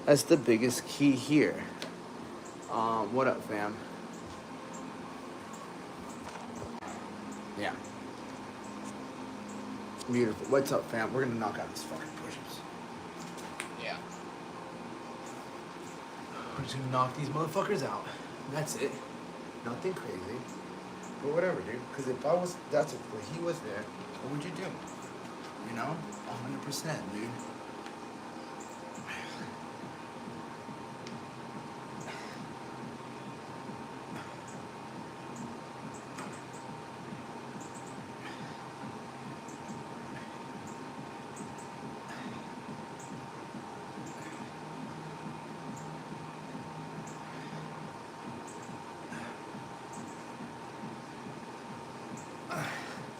That's the biggest key here. What up, fam? Yeah. Beautiful. What's up, fam? We're gonna knock out these fucking push-ups. Yeah. We're just gonna knock these motherfuckers out. That's it. Nothing crazy. But whatever, dude. Because if I was, if he was there, what would you do? You know? 100%, dude.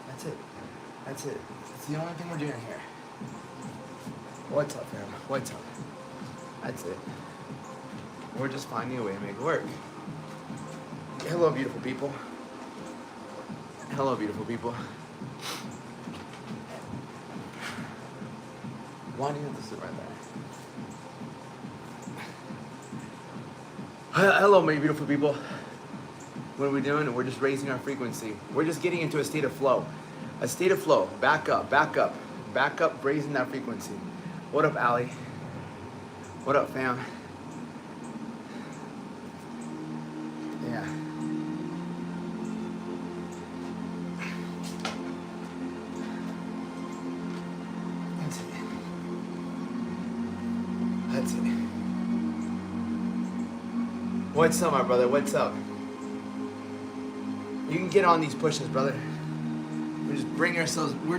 That's it. That's it. It's the only thing we're doing here. What's up, fam? What's up? That's it. We're just finding a way to make it work. Hello, beautiful people. Hello, beautiful people. Why do you have to sit right there? Hello, my beautiful people. What are we doing? We're just raising our frequency. We're just getting into a state of flow. A state of flow. Back up, back up. Back up, raising that frequency. What up, Allie? What up, fam? Yeah. That's it. That's it. What's up, my brother? What's up? You can get on these pushes, brother. We're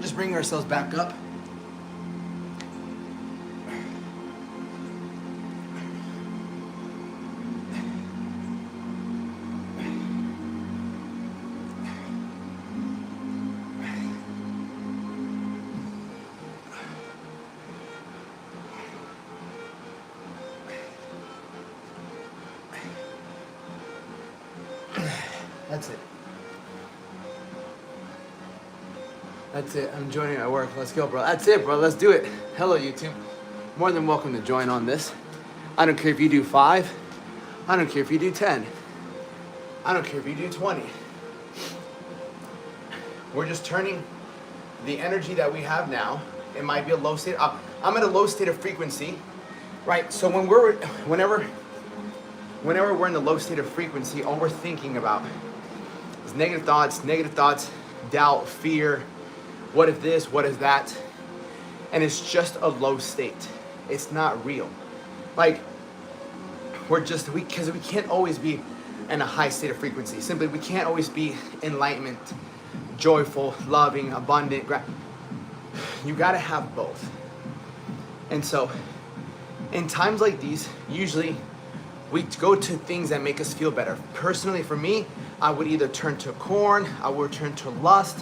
just bringing ourselves back up. That's it. That's it. I'm joining at work. Let's go, bro. That's it, bro. Let's do it. Hello, YouTube. More than welcome to join on this. I don't care if you do 5. I don't care if you do 10. I don't care if you do 20. We're just turning the energy that we have now. It might be a low state. I'm at a low state of frequency, right? So whenever we're in the low state of frequency, all we're thinking about is negative thoughts, doubt, fear. What if this? What is that? And it's just a low state. It's not real. Like, because we can't always be in a high state of frequency. Simply, we can't always be enlightenment, joyful, loving, abundant. You gotta have both. And so, in times like these, usually we go to things that make us feel better. Personally, for me, I would either turn to corn, I would turn to lust,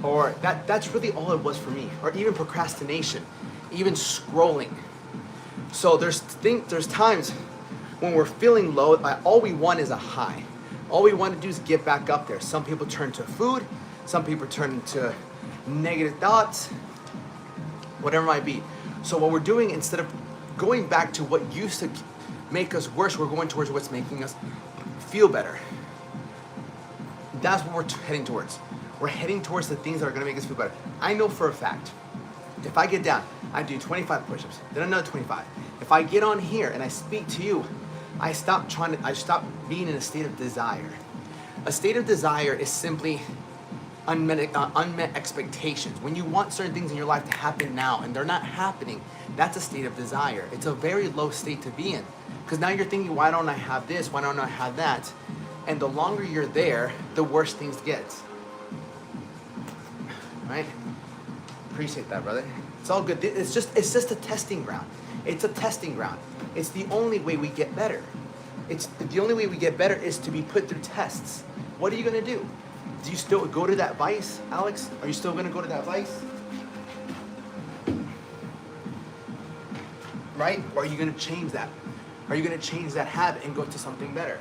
or that's really all it was for me. Or even procrastination, even scrolling. So there's times when we're feeling low, all we want is a high. All we want to do is get back up there. Some people turn to food, some people turn to negative thoughts, whatever it might be. So what we're doing, instead of going back to what used to make us worse, we're going towards what's making us feel better. That's what we're heading towards. We're heading towards the things that are gonna make us feel better. I know for a fact, if I get down, I do 25 push-ups, then another 25. If I get on here and I speak to you, I stop being in a state of desire. A state of desire is simply unmet expectations. When you want certain things in your life to happen now and they're not happening, that's a state of desire. It's a very low state to be in. Because now you're thinking, why don't I have this? Why don't I have that? And the longer you're there, the worse things get. Right? Appreciate that, brother. It's all good. It's just a testing ground. It's a testing ground. It's the only way we get better. The only way we get better is to be put through tests. What are you gonna do? Do you still go to that vice, Alex? Are you still gonna go to that vice? Right? Or are you gonna change that? Are you gonna change that habit and go to something better?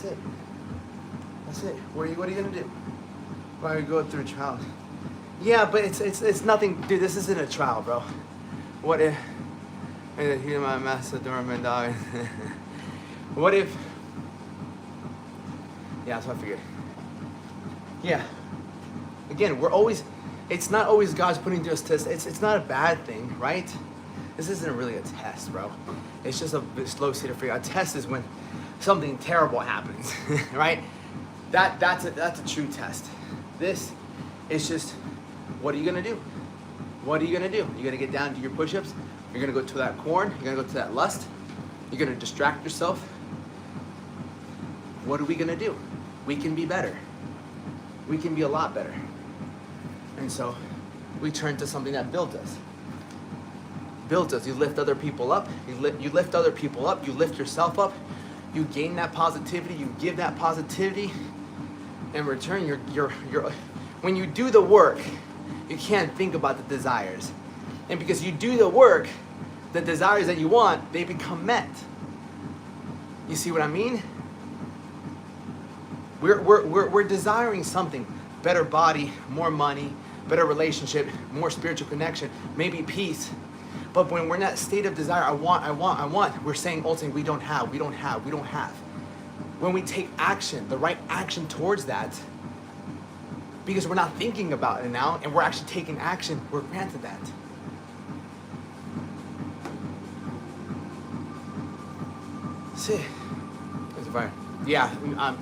That's it. That's it. What are you gonna do? Why are you going through trials? Yeah, but it's nothing, dude. This isn't a trial, bro. What if? Hear my master dormant dog. What if? Yeah, that's what I figured. Yeah. Again, we're always. It's not always God's putting to us tests. It's not a bad thing, right? This isn't really a test, bro. It's just a slow state of freedom. A test is when something terrible happens, right? That's a true test. This is just, what are you gonna do? What are you gonna do? You're gonna get down to your push-ups. You're gonna go to that corn. You're gonna go to that lust. You're gonna distract yourself. What are we gonna do? We can be better. We can be a lot better. And so we turn to something that builds us. Builds us. You lift other people up. You lift other people up. You lift yourself up. You gain that positivity. You give that positivity. In return, you're when you do the work, you can't think about the desires. And because you do the work, the desires that you want, they become met. You see what I mean? We're desiring something. Better body, more money, better relationship, more spiritual connection, maybe peace. But when we're in that state of desire, I want, we're saying ultimately we don't have. When we take action, the right action towards that, because we're not thinking about it now and we're actually taking action, we're granted that. See, there's a fire. Yeah, and I'm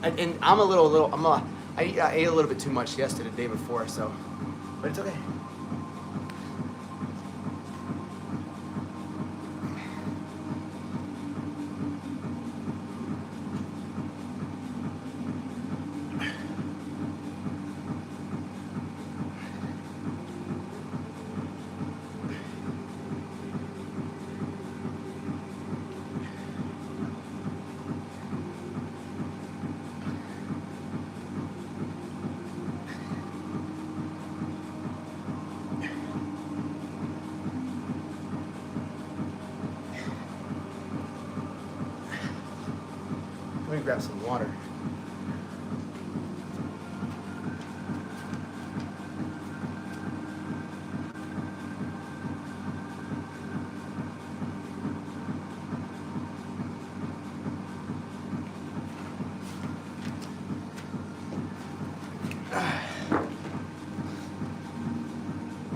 I ate a little bit too much yesterday, the day before, so, but it's okay. Let me grab some water.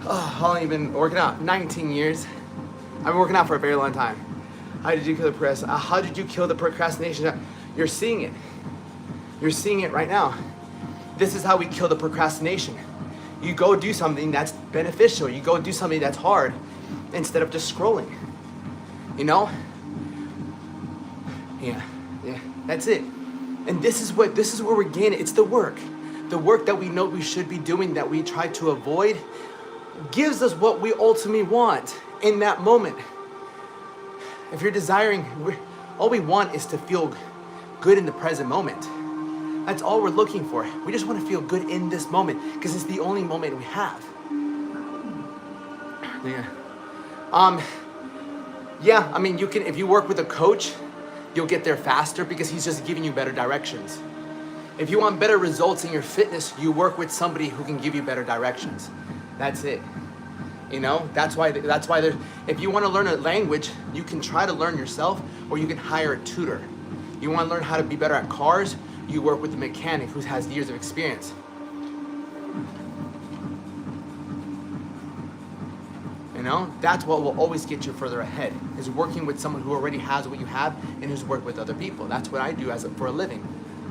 How long have you been working out? 19 years. I've been working out for a very long time. How did you kill the procrastination? You're seeing it. You're seeing it right now. This is how we kill the procrastination. You go do something that's beneficial. You go do something that's hard instead of just scrolling. You know? Yeah. That's it. And this is where we're gaining. It's the work. The work that we know we should be doing, that we try to avoid, gives us what we ultimately want in that moment. If you're desiring, all we want is to feel good in the present moment. That's all we're looking for. We just want to feel good in this moment because it's the only moment we have. Yeah. I mean, you can, if you work with a coach, you'll get there faster because he's just giving you better directions. If you want better results in your fitness, you work with somebody who can give you better directions. That's it. You know, that's why there's, if you want to learn a language, you can try to learn yourself or you can hire a tutor. You want to learn how to be better at cars, you work with a mechanic who has years of experience. You know, that's what will always get you further ahead, is working with someone who already has what you have and who's worked with other people. That's what I do for a living.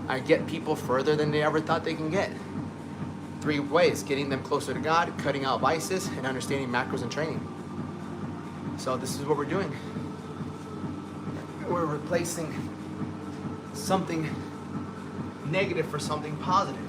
I get people further than they ever thought they can get. 3 ways: getting them closer to God, cutting out vices, and understanding macros and training. So this is what we're doing. We're replacing something negative for something positive.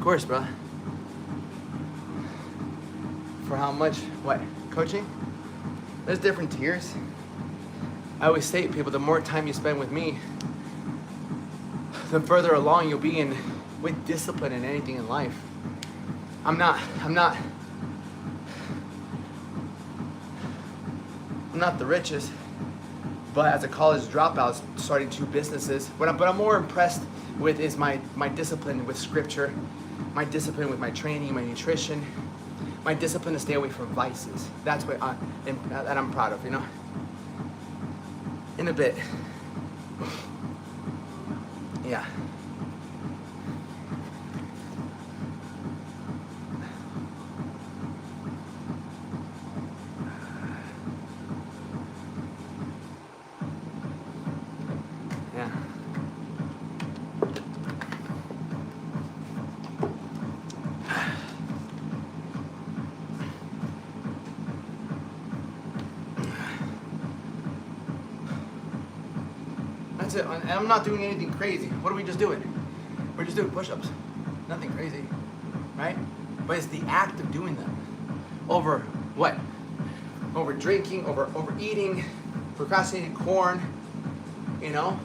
course, bro. For how much? What? Coaching? There's different tiers. I always say to people, the more time you spend with me, the further along you'll be in with discipline in anything in life. I'm not the richest, but as a college dropout starting 2 businesses, but I'm more impressed with is my discipline with scripture, my discipline with my training, my nutrition, my discipline to stay away from vices. That's what I'm proud of, you know? In a bit. Yeah. Yeah. That's it. And I'm not doing anything crazy. What are we just doing? We're just doing push-ups. Nothing crazy, right? But it's the act of doing them. Over what? Over drinking, over eating, procrastinating corn, you know,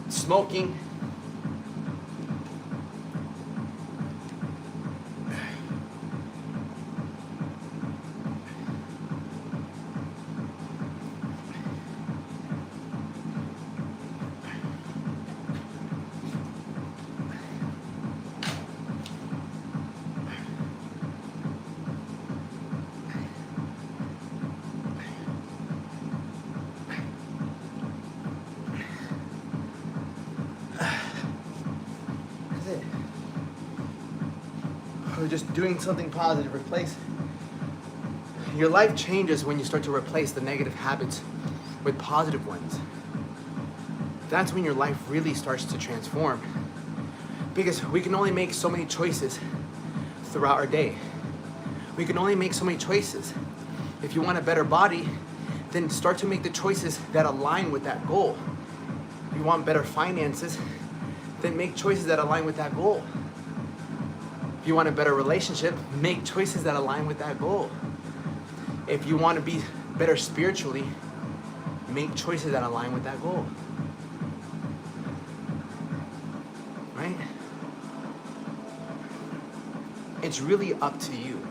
smoking. Or just doing something positive. Replace. Your life changes when you start to replace the negative habits with positive ones. That's when your life really starts to transform. Because we can only make so many choices throughout our day. We can only make so many choices. If you want a better body, then start to make the choices that align with that goal. If you want better finances, then make choices that align with that goal. If you want a better relationship, make choices that align with that goal. If you want to be better spiritually, make choices that align with that goal. Right? It's really up to you.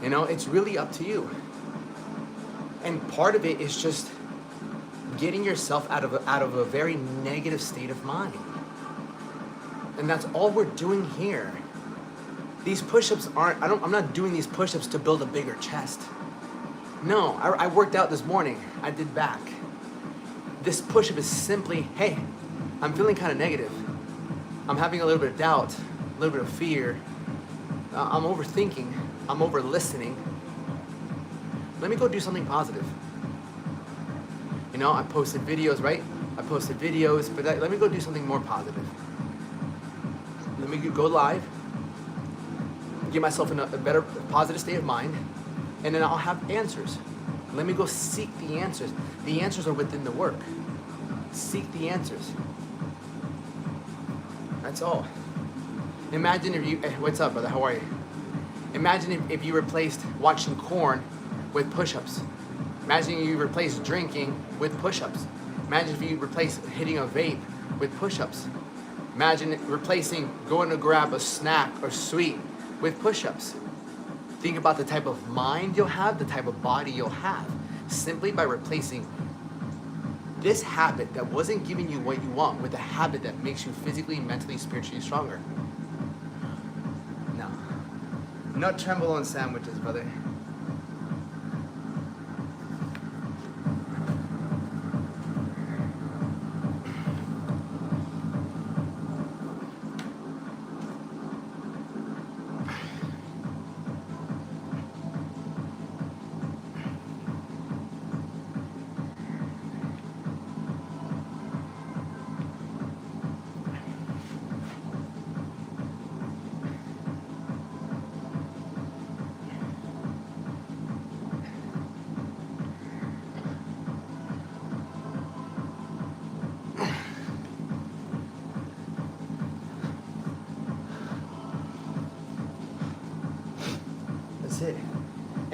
You know, it's really up to you. And part of it is just getting yourself out of a very negative state of mind. And that's all we're doing here. These push-ups I'm not doing these push-ups to build a bigger chest. No, I worked out this morning. I did back. This push-up is simply, hey, I'm feeling kind of negative. I'm having a little bit of doubt, a little bit of fear. I'm overthinking. I'm over-listening. Let me go do something positive. You know, I posted videos, right? But let me go do something more positive. Let me go live. Get myself in a better, positive state of mind, and then I'll have answers. Let me go seek the answers. The answers are within the work. Seek the answers. That's all. Imagine if you, what's up, brother? How are you? Imagine if you replaced watching corn with push-ups. Imagine you replaced drinking with push-ups. Imagine if you replaced hitting a vape with push-ups. Imagine replacing going to grab a snack or sweet with push-ups. Think about the type of mind you'll have, the type of body you'll have, simply by replacing this habit that wasn't giving you what you want with a habit that makes you physically, mentally, spiritually stronger. No trenbolone sandwiches, brother.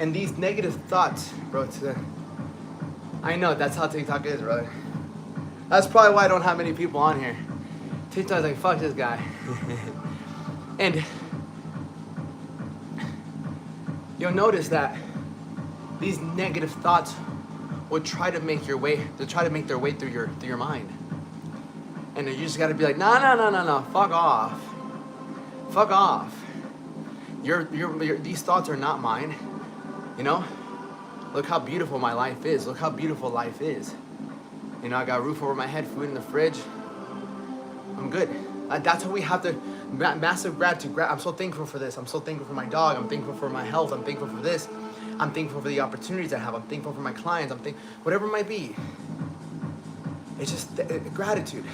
And these negative thoughts, bro, I know that's how TikTok is, brother. That's probably why I don't have many people on here. TikTok's like, fuck this guy. And you'll notice that these negative thoughts will try to make their way through your mind. And you just gotta be like, no, fuck off. Fuck off. These thoughts are not mine. You know? Look how beautiful my life is. Look how beautiful life is. You know, I got a roof over my head, food in the fridge. I'm good. That's what we have to, massive gratitude. I'm so thankful for this. I'm so thankful for my dog. I'm thankful for my health. I'm thankful for this. I'm thankful for the opportunities I have. I'm thankful for my clients. Whatever it might be. It's just gratitude.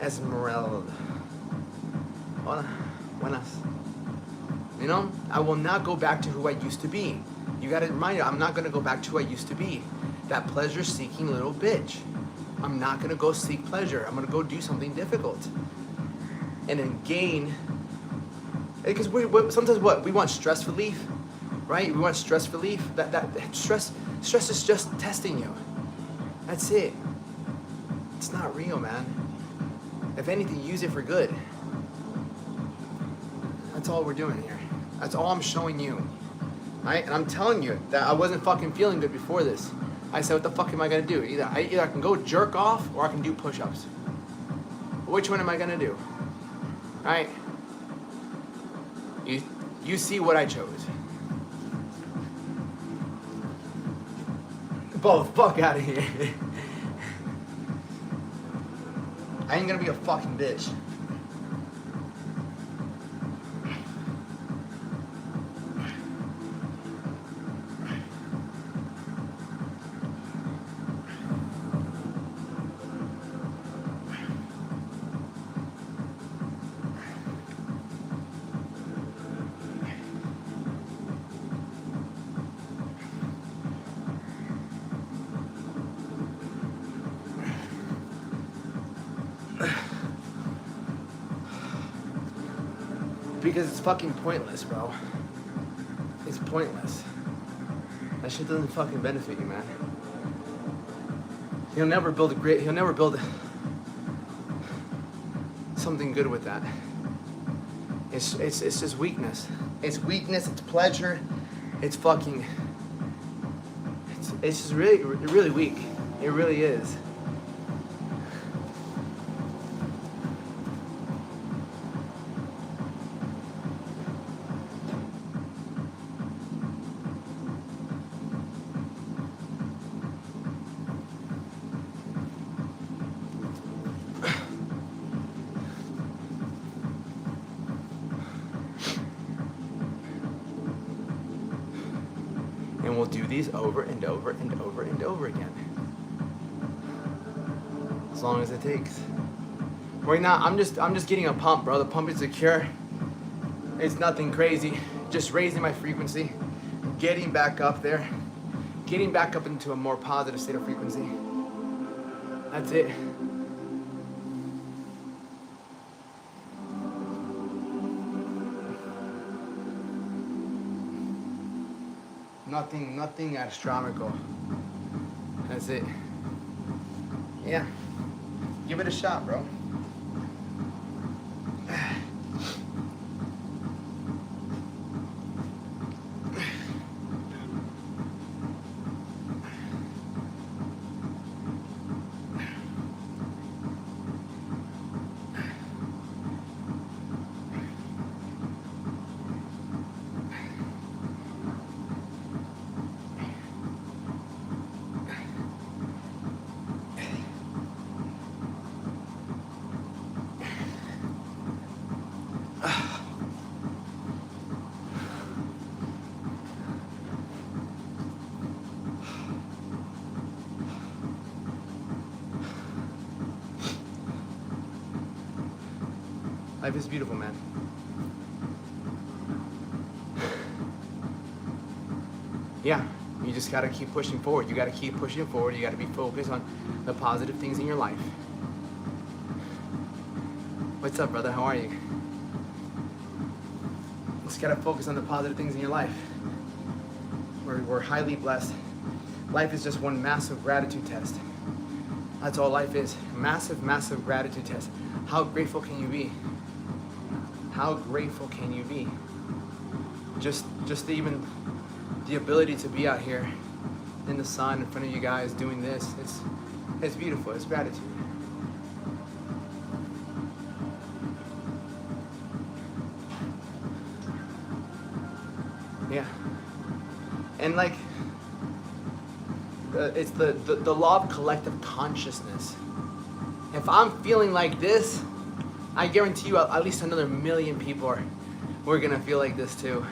Esmeralda. Hola. Buenas. You know, I will not go back to who I used to be. You gotta remind you, I'm not gonna go back to who I used to be. That pleasure-seeking little bitch. I'm not gonna go seek pleasure. I'm gonna go do something difficult. And then gain, because sometimes we want stress relief, right? We want stress relief. That stress is just testing you. That's it. It's not real, man. If anything, use it for good. That's all we're doing here. That's all I'm showing you. Right? And I'm telling you that I wasn't fucking feeling good before this. I said, what the fuck am I gonna do? Either I can go jerk off or I can do push-ups. Which one am I gonna do? Right? You see what I chose. Both, fuck out of here. I ain't gonna be a fucking bitch. Because it's fucking pointless, bro. It's pointless. That shit doesn't fucking benefit you, man. He'll never build something good with that. It's just weakness. It's weakness, it's pleasure, it's fucking, it's just really weak. It really is. And we'll do these over and over and over and over again. As long as it takes. Right now, I'm just getting a pump, bro. The pump is secure. It's nothing crazy. Just raising my frequency, getting back up there, getting back up into a more positive state of frequency. That's it. Nothing astronomical. That's it. Yeah. Give it a shot, bro. Life is beautiful, man. Yeah, you just gotta keep pushing forward. You gotta keep pushing forward. You gotta be focused on the positive things in your life. What's up, brother? How are you? Just gotta focus on the positive things in your life. We're highly blessed. Life is just one massive gratitude test. That's all life is. Massive, massive gratitude test. How grateful can you be? How grateful can you be? Just even the ability to be out here in the sun in front of you guys doing this, it's beautiful. It's gratitude. Yeah. And like, it's the law of collective consciousness. If I'm feeling like this, I guarantee you at least another million people we're gonna feel like this too.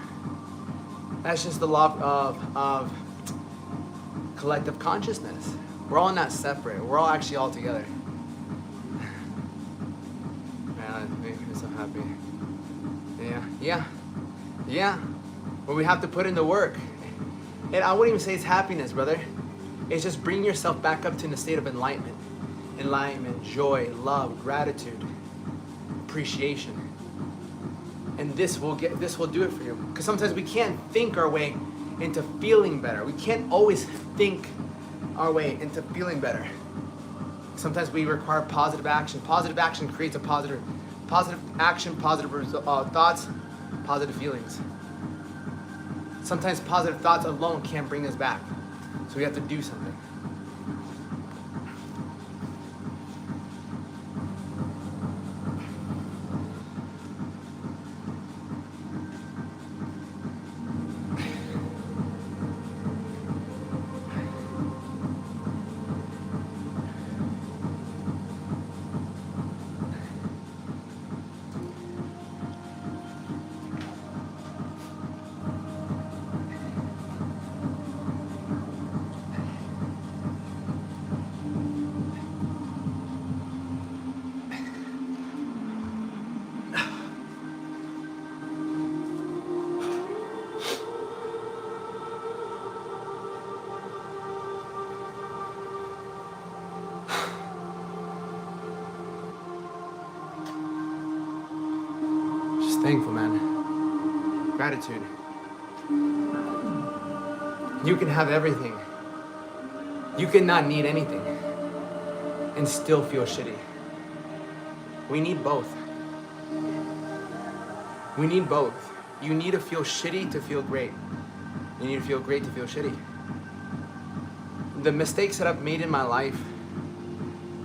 That's just the law of collective consciousness. We're all not separate. We're all actually all together. Man, that makes me so happy. Yeah. But we have to put in the work. And I wouldn't even say it's happiness, brother. It's just bringing yourself back up to the state of enlightenment. Enlightenment, joy, love, gratitude, appreciation. And this will do it for you. Because sometimes we can't think our way into feeling better. We can't always think our way into feeling better. Sometimes we require positive action. Positive action creates a positive action, positive thoughts, positive feelings. Sometimes positive thoughts alone can't bring us back. So we have to do something. Thankful, man. Gratitude. You can have everything. You cannot need anything and still feel shitty. We need both. We need both. You need to feel shitty to feel great. You need to feel great to feel shitty. The mistakes that I've made in my life,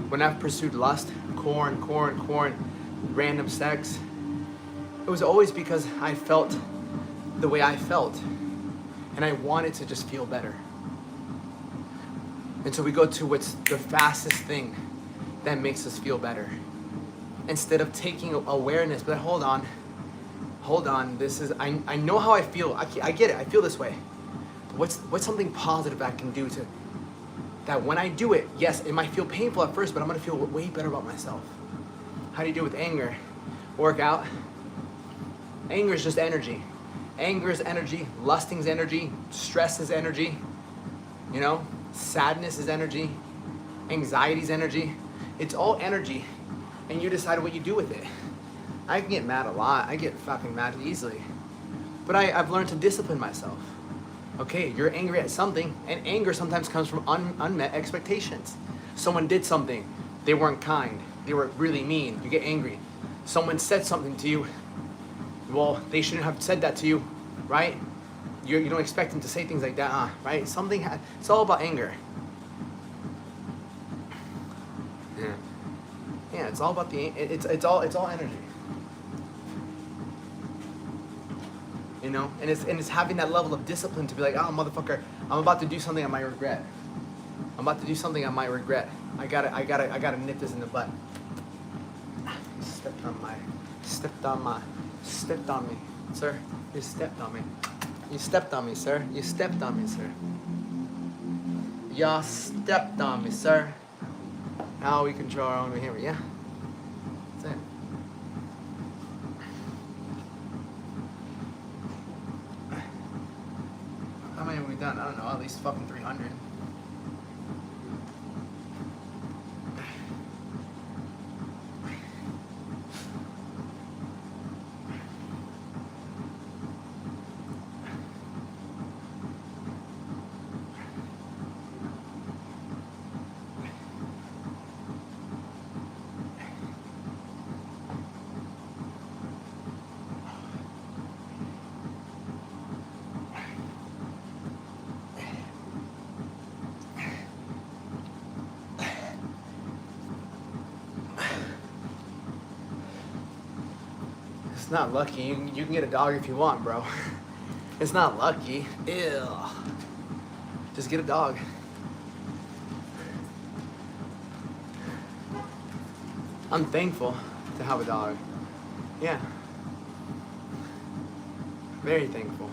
when I've pursued lust, corn, random sex, it was always because I felt the way I felt, and I wanted to just feel better. And so we go to what's the fastest thing that makes us feel better. Instead of taking awareness, but hold on, this is, I know how I feel, I get it, I feel this way. But what's something positive I can do to, that when I do it, yes, it might feel painful at first, but I'm gonna feel way better about myself. How do you do it with anger? Work out. Anger is just energy. Anger is energy, lusting is energy, stress is energy, sadness is energy, anxiety is energy. It's all energy, and you decide what you do with it. I can get mad a lot. I get fucking mad easily. But I've learned to discipline myself. Okay, you're angry at something, and anger sometimes comes from unmet expectations. Someone did something, they weren't kind, they were really mean, you get angry. Someone said something to you, well, they shouldn't have said that to you, right? You don't expect them to say things like that, right? It's all about anger. Yeah, it's all about it's all energy. And it's having that level of discipline to be like, oh motherfucker, I'm about to do something I might regret. I gotta nip this in the butt. You stepped on me, sir. You stepped on me. You stepped on me, sir. You stepped on me, sir. Y'all stepped on me, sir. Now we control our own behavior, yeah? That's it. How many have we done? I don't know, at least fucking 300. It's not lucky. You can get a dog if you want, bro. It's not lucky. Ew. Just get a dog. I'm thankful to have a dog. Yeah. Very thankful.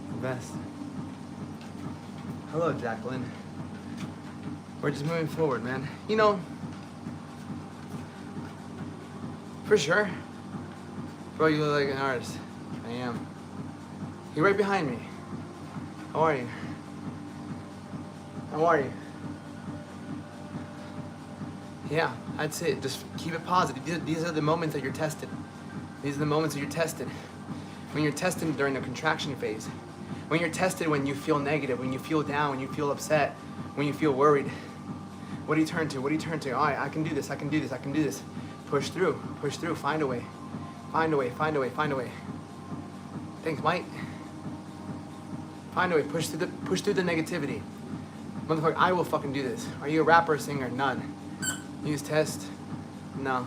The best. Hello, Jacqueline. We're just moving forward, man. You know, for sure. Bro, you look like an artist. I am. You're right behind me. How are you? How are you? Yeah, that's it. Just keep it positive. These are the moments that you're tested. These are the moments that you're tested. When you're tested during the contraction phase. When you're tested when you feel negative, when you feel down, when you feel upset, when you feel worried. What do you turn to? What do you turn to? All right, I can do this, I can do this, I can do this. Push through, find a way. Find a way, find a way, find a way. Thanks, Mike. Find a way, push through the negativity. Motherfucker, I will fucking do this. Are you a rapper or singer? None. Use test? No.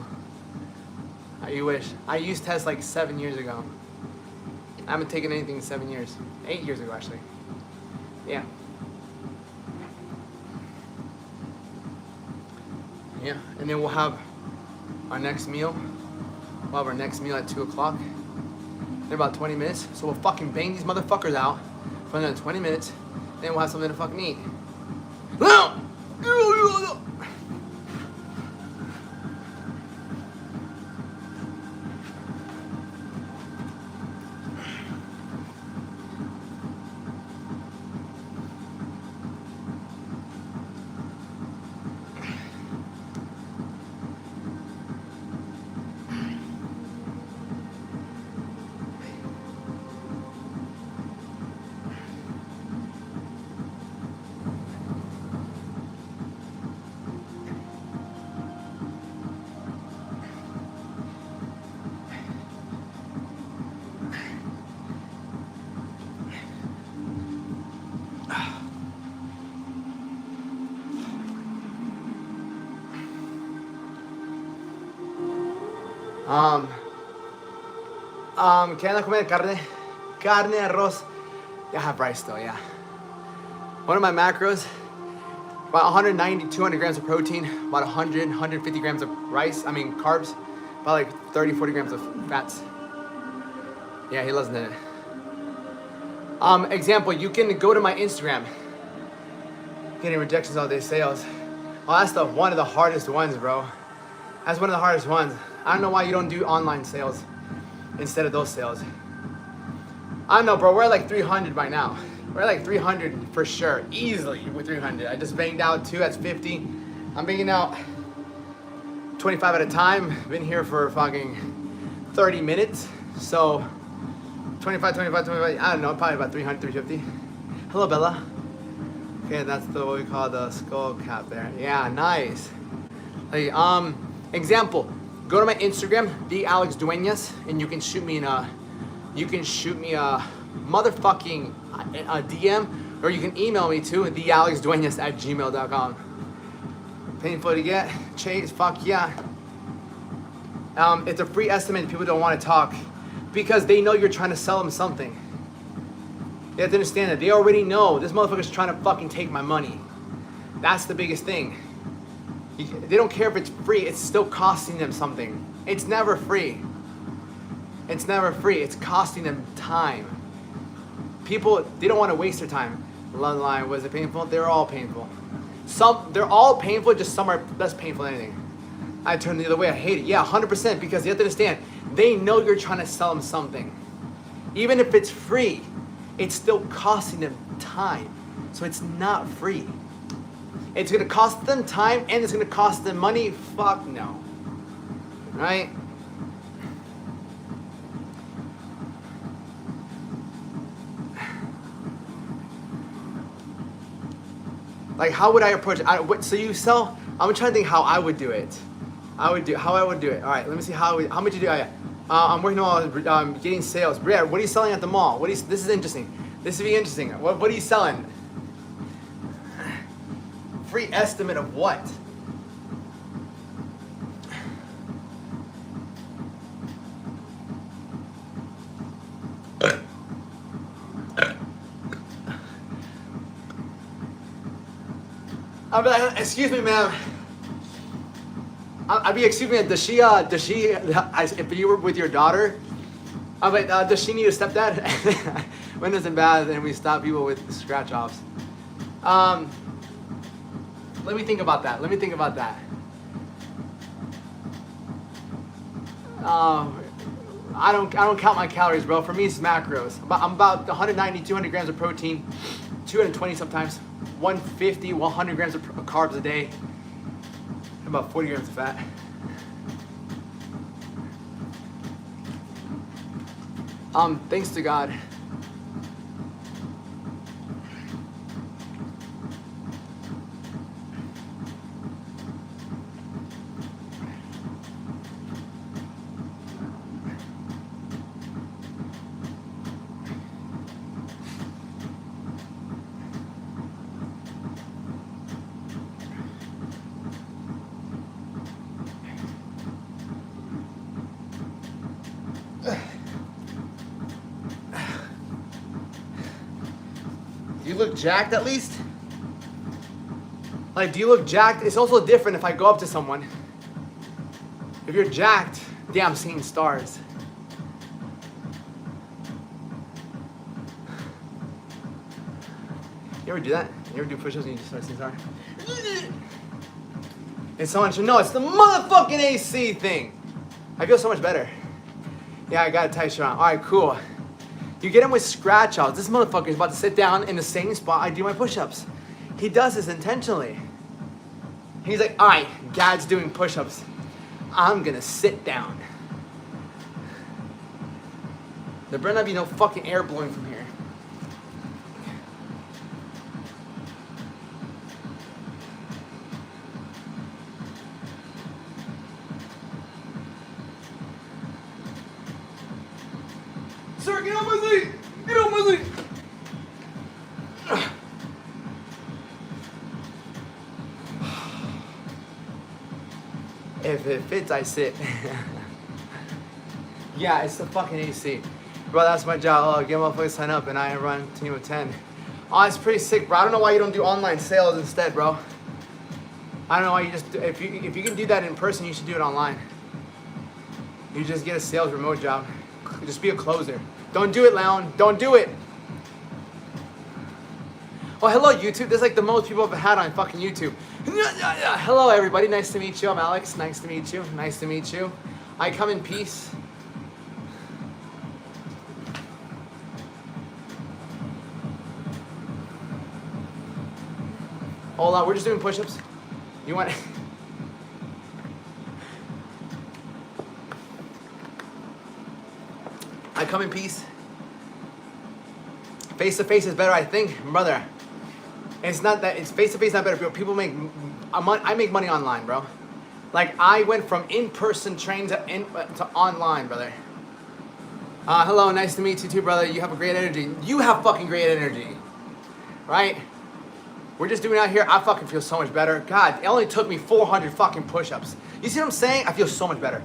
You wish. I used test like 7 years ago. I haven't taken anything in 7 years. 8 years ago, actually. Yeah. Yeah, and then we'll have our next meal. We'll have our next meal at 2 o'clock. In about 20 minutes. So we'll fucking bang these motherfuckers out for another 20 minutes. Then we'll have something to fucking eat. ¿Qué anda comer? Carne, arroz. Yeah, I have rice though, yeah. One of my macros, about 190, 200 grams of protein, about 100, 150 grams of rice, carbs, about like 30, 40 grams of fats. Yeah, he loves it. Example, you can go to my Instagram. Getting rejections all day, sales. Oh, that's one of the hardest ones, bro. That's one of the hardest ones. I don't know why you don't do online sales instead of those sales. I don't know, bro. We're at like 300 by now. We're at like 300 for sure, easily with 300. I just banged out 2, that's 50. I'm banging out 25 at a time. Been here for fucking 30 minutes. So 25, I don't know, probably about 300, 350. Hello, Bella. Okay, that's what we call the skull cap there. Yeah, nice. Like, example, go to my Instagram, the Alex Duenas, and you can shoot me a motherfucking a DM, or you can email me to thealexduenas@gmail.com. Painful to get, Chase, fuck yeah. It's a free estimate. People don't want to talk because they know you're trying to sell them something. You have to understand that they already know this motherfucker's trying to fucking take my money. That's the biggest thing. They don't care if it's free, it's still costing them something. It's never free. It's never free, it's costing them time. People, they don't want to waste their time. Love line, was it painful? They're all painful. They're all painful, just some are less painful than anything. I turn the other way, I hate it. Yeah, 100%, because you have to understand, they know you're trying to sell them something. Even if it's free, it's still costing them time. So it's not free. It's gonna cost them time and it's gonna cost them money? Fuck no. Right? Like, how would I approach it? So you sell, I'm trying to think how I would do it. How I would do it. All right, let me see how much you do. I'm working on getting sales. Brad, what are you selling at the mall? This is interesting. This would be interesting. What are you selling? Free estimate of what? I'll be like, excuse me, ma'am. I'll be, excuse me, does she, if you were with your daughter, I'm like, does she need a stepdad? When it's in bad, then we stop people with scratch offs. Let me think about that. I don't count my calories, bro. For me, it's macros. I'm about 190, 200 grams of protein, 220 sometimes, 150, 100 grams of carbs a day, and about 40 grams of fat. Thanks to God. You look jacked at least? Like, do you look jacked? It's also different if I go up to someone. If you're jacked, damn, I'm seeing stars. You ever do that? You ever do push-ups and you just start seeing stars? And someone should know it's the motherfucking AC thing. I feel so much better. Yeah, I got a tight shirt on. All right, cool. You get him with scratch outs. This motherfucker is about to sit down in the same spot I do my push-ups. He does this intentionally. He's like, all right, Gad's doing push-ups. I'm gonna sit down. There better not be no fucking air blowing from here. Sir, get on my seat! Get on my seat! If it fits, I sit. Yeah, it's the fucking AC. Bro, that's my job. Oh, get motherfuckers sign up and I run a team of 10. Oh, it's pretty sick, bro. I don't know why you don't do online sales instead, bro. I don't know why you just, if you can do that in person, you should do it online. You just get a sales remote job. Just be a closer. Don't do it, Leon. Don't do it. Oh, hello, YouTube. There's like the most people I've had on fucking YouTube. Hello, everybody. Nice to meet you. I'm Alex. Nice to meet you. Nice to meet you. I come in peace. Hold on. We're just doing push-ups. You want... I come in peace. Face to face is better, I think, brother. It's not that, it's face to face not better. People make, I make money online, bro. Like, I went from in-person training to online, brother. Hello, nice to meet you too, brother. You have a great energy. You have fucking great energy, right? We're just doing out here. I fucking feel so much better. God, it only took me 400 fucking push-ups. You see what I'm saying? I feel so much better.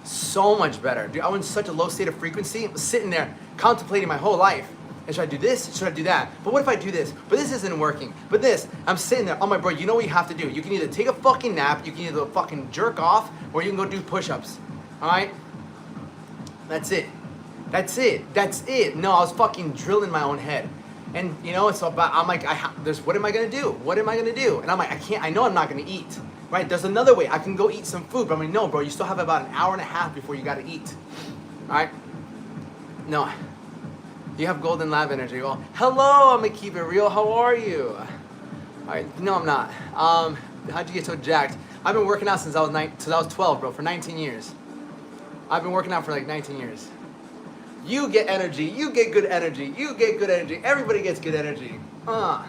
So much better. Dude, I was in such a low state of frequency. I was sitting there contemplating my whole life. And should I do this? Should I do that? But what if I do this? But this isn't working. But this, I'm sitting there. Oh my bro, you know what you have to do? You can either take a fucking nap, you can either fucking jerk off, or you can go do push-ups. Alright? That's it. That's it. That's it. No, I was fucking drilling my own head. And you know, it's about, I'm like, what am I gonna do? What am I gonna do? And I'm like, I know I'm not gonna eat. Right, there's another way. I can go eat some food, but I'm like, no, bro, you still have about an hour and a half before you gotta eat. All right? No. You have golden lab energy. Well, hello, I'm gonna keep it real. How are you? All right, no, I'm not. How'd you get so jacked? I've been working out since I was 12, bro, for 19 years. I've been working out for like 19 years. You get energy. You get good energy. You get good energy. Everybody gets good energy. So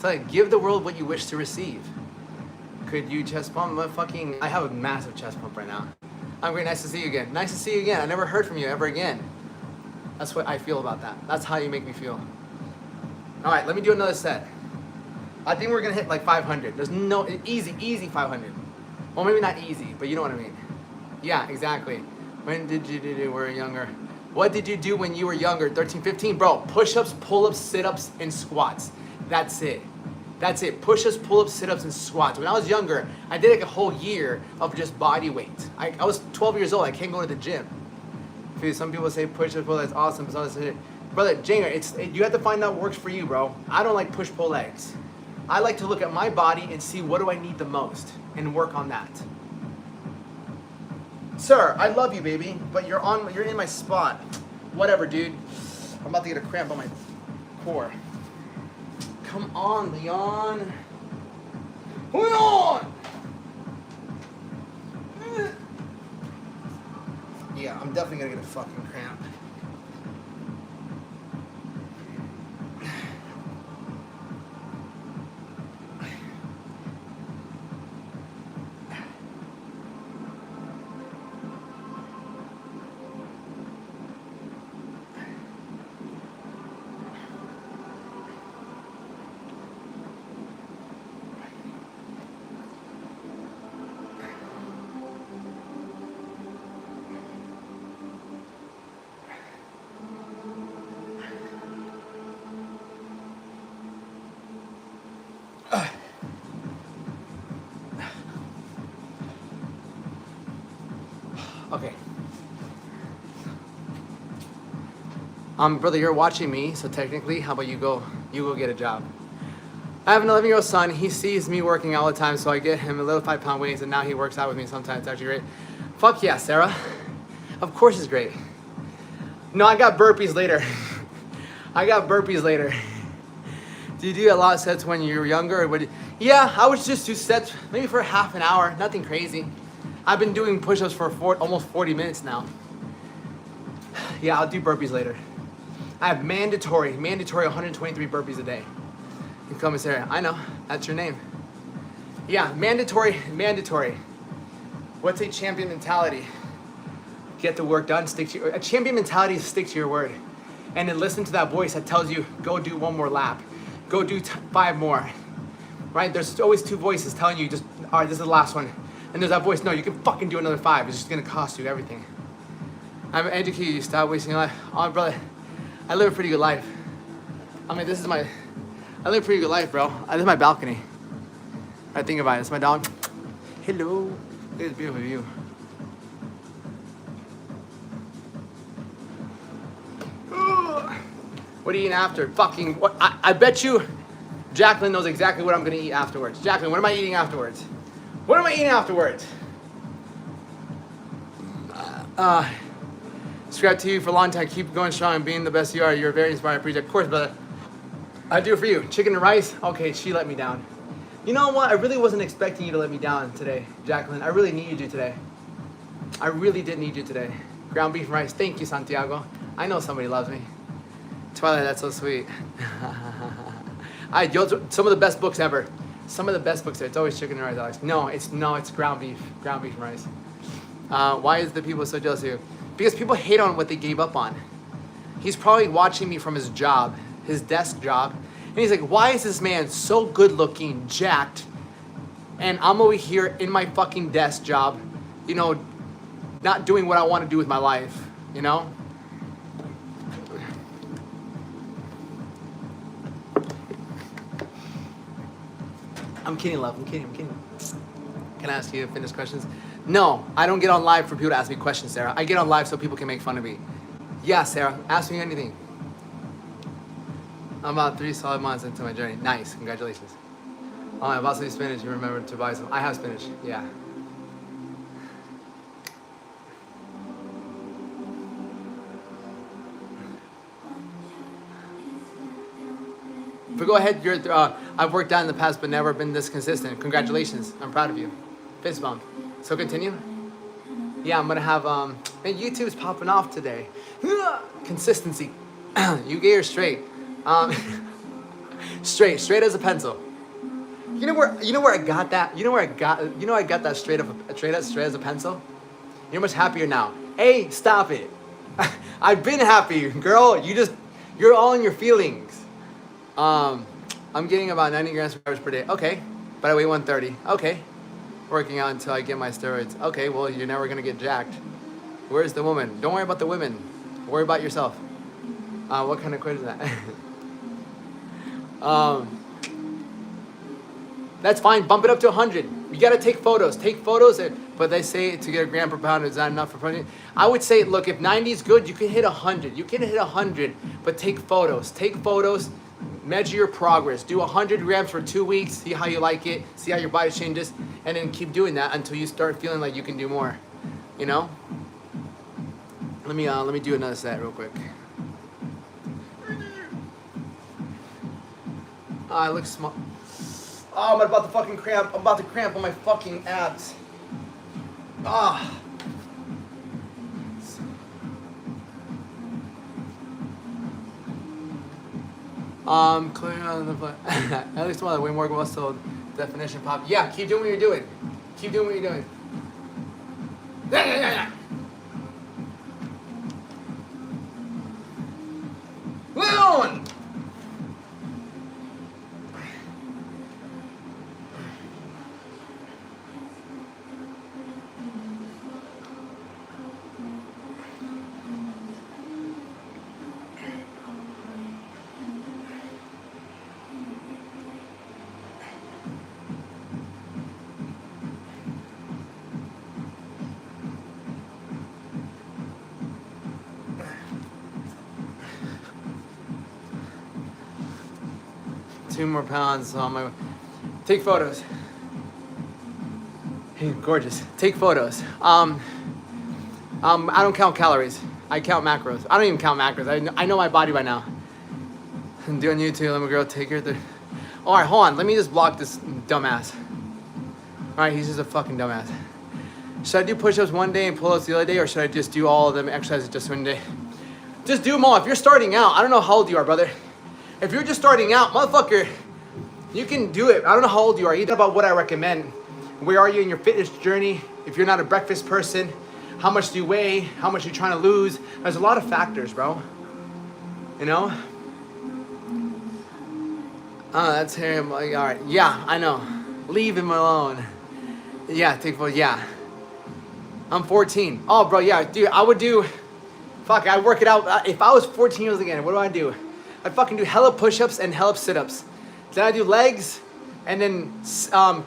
like, give the world what you wish to receive. Could you chest pump? I have a massive chest pump right now. I'm great. Nice to see you again. Nice to see you again. I never heard from you ever again. That's what I feel about that. That's how you make me feel. All right, let me do another set. I think we're gonna hit like 500. There's no easy 500. Well, maybe not easy, but you know what I mean. Yeah, exactly. When did you do when you were younger? What did you do when you were younger? 13, 15, bro. Push-ups, pull-ups, sit-ups, and squats. That's it. That's it. Push-ups, pull-ups, sit-ups, and squats. When I was younger, I did like a whole year of just body weight. I was 12 years old. I can't go to the gym. Some people say push-ups, pull-ups, that's awesome. Brother, Janger, you have to find out what works for you, bro. I don't like push-pull legs. I like to look at my body and see what do I need the most and work on that. Sir, I love you, baby, but you're in my spot. Whatever, dude. I'm about to get a cramp on my core. Come on, Leon. Leon! Yeah, I'm definitely gonna get a fucking cramp. Okay. Brother, you're watching me, so technically, how about you go get a job? I have an 11-year-old son. He sees me working all the time, so I get him a little 5-pound weights, and now he works out with me sometimes. It's actually great. Fuck yeah, Sarah. Of course it's great. No, I got burpees later. I got burpees later. Do you do a lot of sets when you were younger? Or yeah, I would just do sets maybe for half an hour, nothing crazy. I've been doing push-ups for almost 40 minutes now. Yeah, I'll do burpees later. I have mandatory 123 burpees a day. You come and say, I know, that's your name. Yeah, mandatory. What's a champion mentality? Get the work done, a champion mentality is stick to your word. And then listen to that voice that tells you, go do one more lap. Go do 5 more. Right? There's always 2 voices telling you, all right, this is the last one. And there's that voice, no, you can fucking do another 5. It's just gonna cost you everything. I'm educated you, stop wasting your life. Oh, brother, I live a pretty good life. I mean, I live a pretty good life, bro. This is my balcony. I think about it, it's my dog. Hello, look at this beautiful view. What are you eating after? Fucking, what? I bet you Jacqueline knows exactly what I'm gonna eat afterwards. Jacqueline, what am I eating afterwards? What am I eating afterwards? Subscribe to you for a long time. Keep going strong and being the best you are. You're a very inspiring preacher. Of course, brother. I do it for you. Chicken and rice? Okay, she let me down. You know what? I really wasn't expecting you to let me down today, Jacqueline. I really needed you today. I really did need you today. Ground beef and rice. Thank you, Santiago. I know somebody loves me. Twilight, that's so sweet. Some of the best books ever. Some of the best books there. It's always chicken and rice, Alex. No, it's ground beef and rice. Why is the people so jealous of you? Because people hate on what they gave up on. He's probably watching me from his job, his desk job, and he's like, why is this man so good looking, jacked, and I'm over here in my fucking desk job, you know, not doing what I want to do with my life, you know? I'm kidding, love. I'm kidding. Can I ask you fitness questions? No, I don't get on live for people to ask me questions, Sarah. I get on live so people can make fun of me. Yeah, Sarah, ask me anything. I'm about 3 solid months into my journey. Nice, congratulations. Oh, I've also used spinach. You remember to buy some. I have spinach, yeah. But go ahead, I've worked out in the past but never been this consistent. Congratulations, I'm proud of you. Fist bump. So continue. Yeah, I'm gonna have, man, YouTube's popping off today. Consistency. You gay or straight? Straight as a pencil. You know where I got that? I got that straight as a pencil? You're much happier now. Hey, stop it. I've been happy, girl. You're all in your feelings. I'm getting about 90 grams of carbs per day. Okay, but I weigh 130. Okay, working out until I get my steroids. Okay, well, you're never gonna get jacked. Where's the woman? Don't worry about the women. Worry about yourself. What kind of quiz is that? That's fine. Bump it up to 100. You gotta take photos. Take photos. But they say to get a gram per pound is not enough for protein. I would say, look, if 90 is good, you can hit 100. You can hit 100, but take photos. Take photos. Measure your progress. Do 100 grams for 2 weeks. See how you like it. See how your body changes, and then keep doing that until you start feeling like you can do more. You know. Let me do another set real quick. I look small. Oh, I'm about to fucking cramp. I'm about to cramp on my fucking abs. Ah. Clear on the at least one way more muscle definition pop. Yeah, keep doing what you're doing. Keep doing what you're doing. Yeah. Leon! Two more pounds on my. Take photos. Hey, gorgeous. Take photos. I don't count calories. I count macros. I don't even count macros. I know my body by now. I'm doing YouTube. Let me girl take her there. All right, hold on. Let me just block this dumbass. All right, he's just a fucking dumbass. Should I do push-ups one day and pull-ups the other day, or should I just do all of them exercises just one day? Just do them all. If you're starting out, I don't know how old you are, brother. If you're just starting out, motherfucker, you can do it. I don't know how old you are. You know about what I recommend. Where are you in your fitness journey? If you're not a breakfast person, how much do you weigh? How much are you trying to lose? There's a lot of factors, bro. You know? Oh, that's him. Like, all right. Yeah, I know. Leave him alone. Yeah, take photos. Yeah. I'm 14. Oh, bro, yeah, dude, I would do, fuck, I'd work it out. If I was 14 years again, what do I do? I'd fucking do hella push-ups and hella sit-ups. Then I do legs and then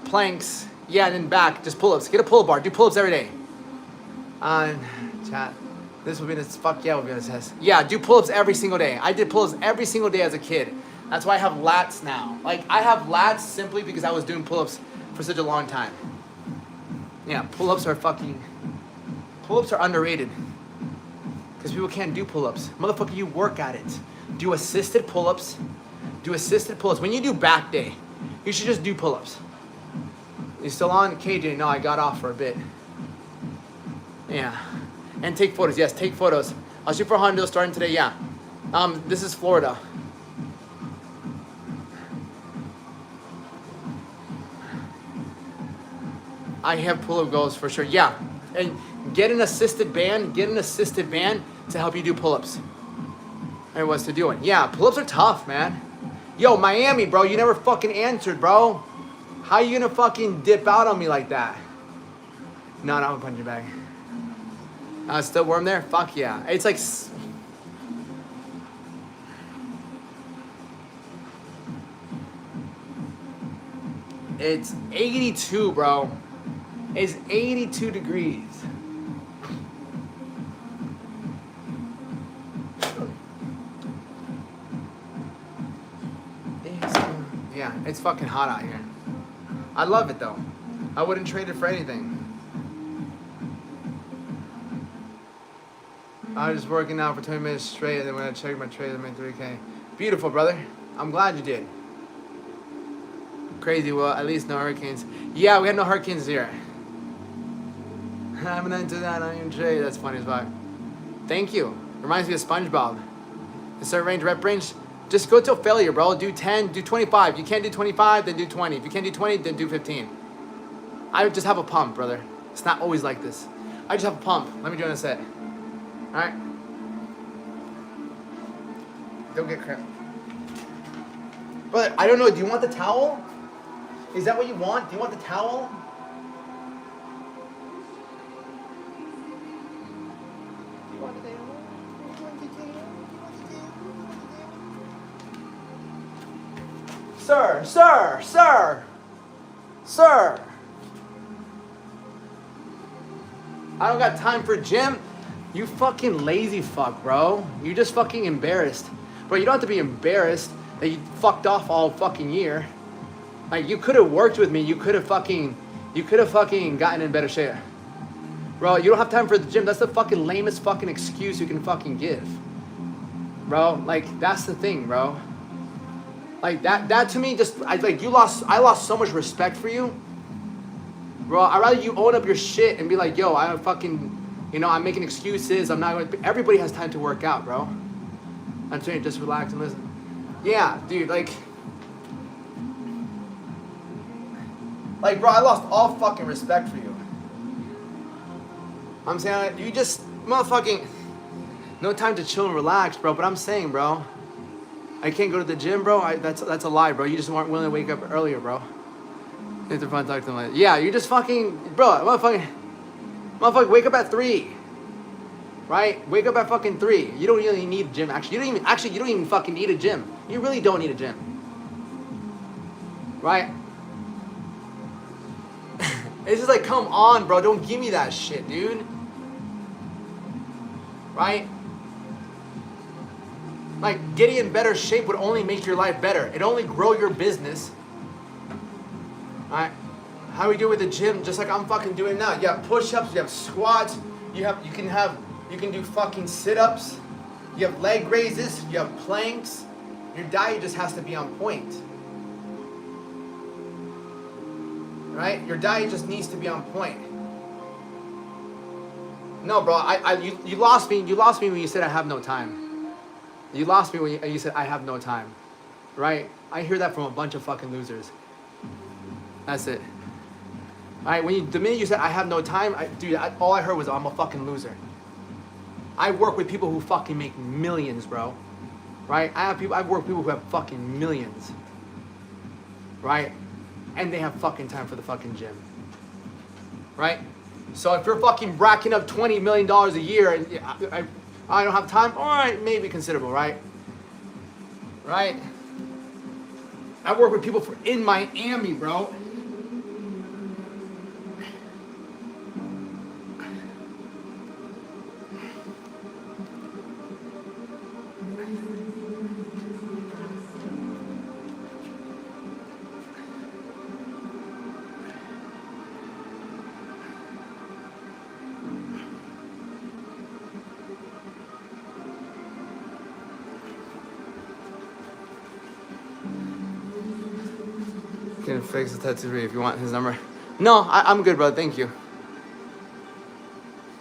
planks. Yeah, and then back, just pull-ups. Get a pull-up bar. Do pull-ups every day. Chat. This will be this. Fuck yeah, will be this. Yeah, do pull-ups every single day. I did pull-ups every single day as a kid. That's why I have lats now. Like, I have lats simply because I was doing pull-ups for such a long time. Yeah, pull-ups are underrated. Because people can't do pull-ups. Motherfucker, you work at it. Do assisted pull-ups. Do assisted pull-ups. When you do back day, you should just do pull-ups. You still on? KJ, no, I got off for a bit. Yeah. And take photos. Yes, take photos. I'll shoot for Hondo starting today, yeah. This is Florida. I have pull-up goals for sure. Yeah. And get an assisted band. Get an assisted band to help you do pull-ups. And what's to doing? Yeah, pull-ups are tough, man. Yo, Miami, bro, you never fucking answered, bro. How you gonna fucking dip out on me like that? No, I'm gonna punch you back. Still warm there? Fuck yeah. It's like... It's 82, bro. It's 82 degrees. Yeah, it's fucking hot out here. I love it though. I wouldn't trade it for anything. I was just working out for 20 minutes straight, and then when I checked my trade, I made 3K. Beautiful, brother. I'm glad you did. Crazy. Well, at least no hurricanes. Yeah, we had no hurricanes here. I'm into that. I even trade. That's funny as fuck. Thank you. Reminds me of SpongeBob. A certain range, rep range. Just go till failure, bro. Do 10, do 25. If you can't do 25, then do 20. If you can't do 20, then do 15. I just have a pump, brother. It's not always like this. I just have a pump. Let me do it in a set. Alright? Don't get cramp. But I don't know, do you want the towel? Is that what you want? Do you want the towel? Do you want the towel? Do you want the towel? Do you want the towel? Sir. I don't got time for gym. You fucking lazy fuck, bro. You just fucking embarrassed. Bro, you don't have to be embarrassed that you fucked off all fucking year. Like, you could have worked with me. You could have fucking gotten in better shape. Bro, you don't have time for the gym. That's the fucking lamest fucking excuse you can fucking give. Bro, like, that's the thing, bro. Like, that to me just, I lost so much respect for you. Bro, I'd rather you own up your shit and be like, yo, I fucking, you know, I'm making excuses. I'm not going. Everybody has time to work out, bro. I'm saying, just relax and listen. Yeah, dude, like, bro, I lost all fucking respect for you. I'm saying, you just, motherfucking, no time to chill and relax, bro. But I'm saying, bro, I can't go to the gym, bro. That's a lie, bro. You just weren't willing to wake up earlier, bro. If they're fun, talk to them like, yeah, you just fucking, bro, motherfucking, wake up at 3, right? Wake up at fucking 3. You don't really need a gym. Actually, you don't even fucking need a gym. You really don't need a gym, right? It's just like, come on, bro, don't give me that shit, dude. Right? Like, getting in better shape would only make your life better. It'd only grow your business. Alright, how we do with the gym, just like I'm fucking doing now. You have push-ups, you have squats, you can do fucking sit-ups, you have leg raises, you have planks. Your diet just has to be on point. Right? Your diet just needs to be on point. No, bro, you lost me. You lost me when you said I have no time. You lost me when you said I have no time. Right? I hear that from a bunch of fucking losers. That's it. Alright, the minute you said I have no time, all I heard was I'm a fucking loser. I work with people who fucking make millions, bro. Right? I've worked with people who have fucking millions. Right? And they have fucking time for the fucking gym. Right? So if you're fucking racking up $20 million a year and I don't have time, alright, maybe considerable, right? Right? I work with people in Miami, bro. Can fix the tattoo if you want his number. No, I'm good, bro. Thank you.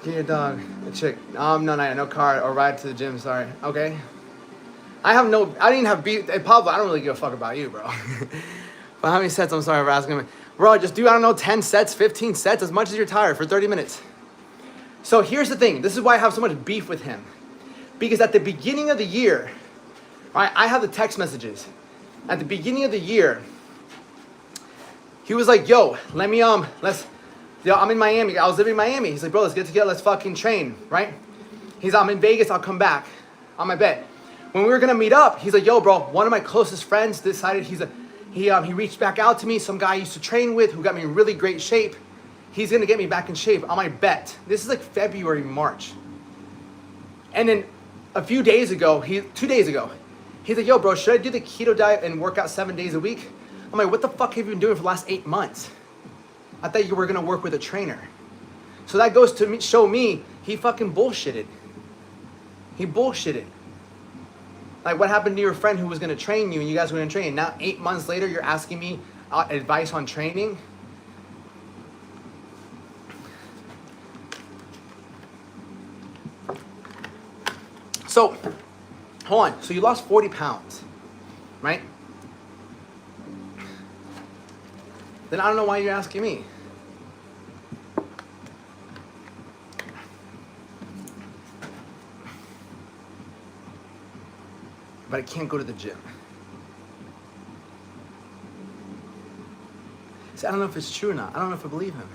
Get your dog a chick. No car or ride to the gym. Sorry. Okay. I didn't even have beat. Hey, Pablo, I don't really give a fuck about you, bro. But how many sets? I'm sorry for asking me. Bro, just do, I don't know, 10 sets, 15 sets, as much as you're tired for 30 minutes. So here's the thing. This is why I have so much beef with him. Because at the beginning of the year, right, I have the text messages. At the beginning of the year, he was like, yo, I'm in Miami. I was living in Miami. He's like, bro, let's get together. Let's fucking train, right? I'm in Vegas. I'll come back on my bed. When we were going to meet up, he's like, yo, bro, one of my closest friends decided he reached back out to me. Some guy I used to train with who got me in really great shape. He's going to get me back in shape on my bet. This is like February, March. And then 2 days ago, he's like, yo, bro, should I do the keto diet and work out 7 days a week? I'm like, what the fuck have you been doing for the last 8 months? I thought you were going to work with a trainer. So that goes to show me he fucking bullshitted. He bullshitted. Like, what happened to your friend who was going to train you and you guys were going to train? Now, 8 months later, you're asking me advice on training? So, hold on. So you lost 40 pounds, right? Then I don't know why you're asking me. But I can't go to the gym. So I don't know if it's true or not. I don't know if I believe him.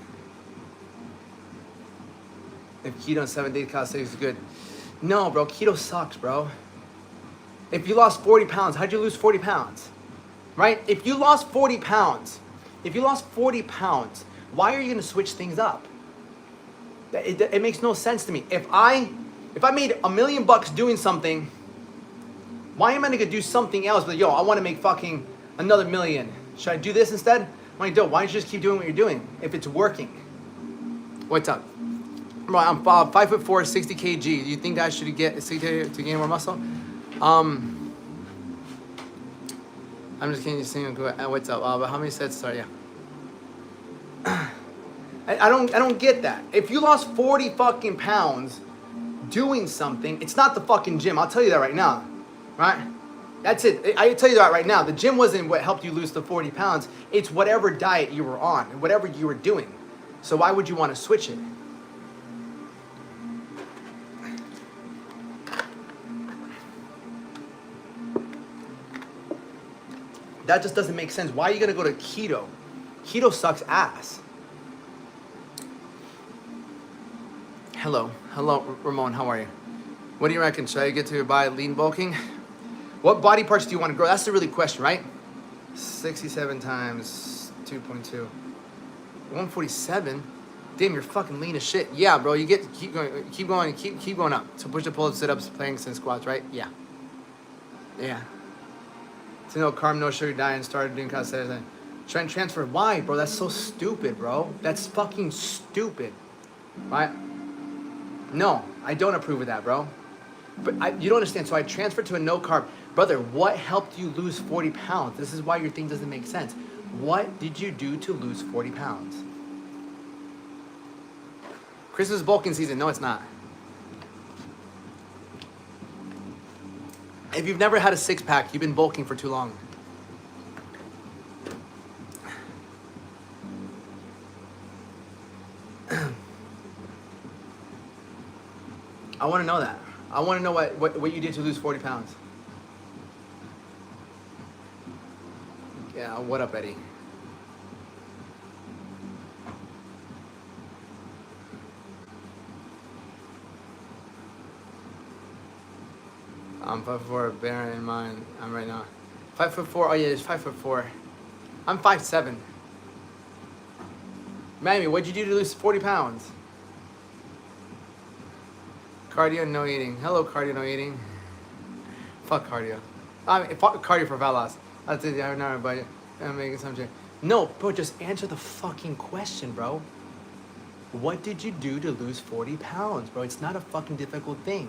If keto and 7-day calisthenics is good. No, bro, keto sucks, bro. If you lost 40 pounds, how'd you lose 40 pounds? Right? If you lost 40 pounds, why are you gonna switch things up? It makes no sense to me. If I made $1 million doing something, why am I gonna do something else? But yo, I wanna make fucking another million. Should I do this instead? I'm like, why don't you just keep doing what you're doing if it's working? What's up? Bro, I'm 5'4", 60 kg. Do you think I should get 60 to gain more muscle? I'm just kidding. You're saying, what's up? But how many sets? Sorry, yeah. I don't get that. If you lost 40 fucking pounds doing something, it's not the fucking gym. I'll tell you that right now, right? That's it. I tell you that right now. The gym wasn't what helped you lose the 40 pounds. It's whatever diet you were on, whatever you were doing. So why would you want to switch it? That just doesn't make sense. Why are you gonna go to keto? Keto sucks ass. Hello, Ramon, how are you? What do you reckon? Should I get to buy lean bulking? What body parts do you want to grow? That's the really question, right? 67 times 2.2. 147? Damn, you're fucking lean as shit. Yeah, bro, you keep going up. So push-up, pull-ups, sit-ups, planks, and squats, right? Yeah. To no carb, no sugar diet, and started doing calisthenics. Trend transfer. Why, bro? That's so stupid, bro. That's fucking stupid. Right? No, I don't approve of that, bro. But you don't understand. So I transferred to a no carb. Brother, what helped you lose 40 pounds? This is why your thing doesn't make sense. What did you do to lose 40 pounds? Christmas bulking season. No, it's not. If you've never had a six-pack, you've been bulking for too long. I want to know that. I want to know what you did to lose 40 pounds. Yeah, what up, Eddie? I'm 5'4", bear in mind, I'm right now. 5'4", oh yeah, it's 5'4". I'm 5'7". Mammy, what'd you do to lose 40 pounds? Cardio, no eating. Hello, cardio, no eating. Fuck cardio. Fuck cardio for fat loss. That's it, I know, but I'm making some change. No, bro, just answer the fucking question, bro. What did you do to lose 40 pounds, bro? It's not a fucking difficult thing.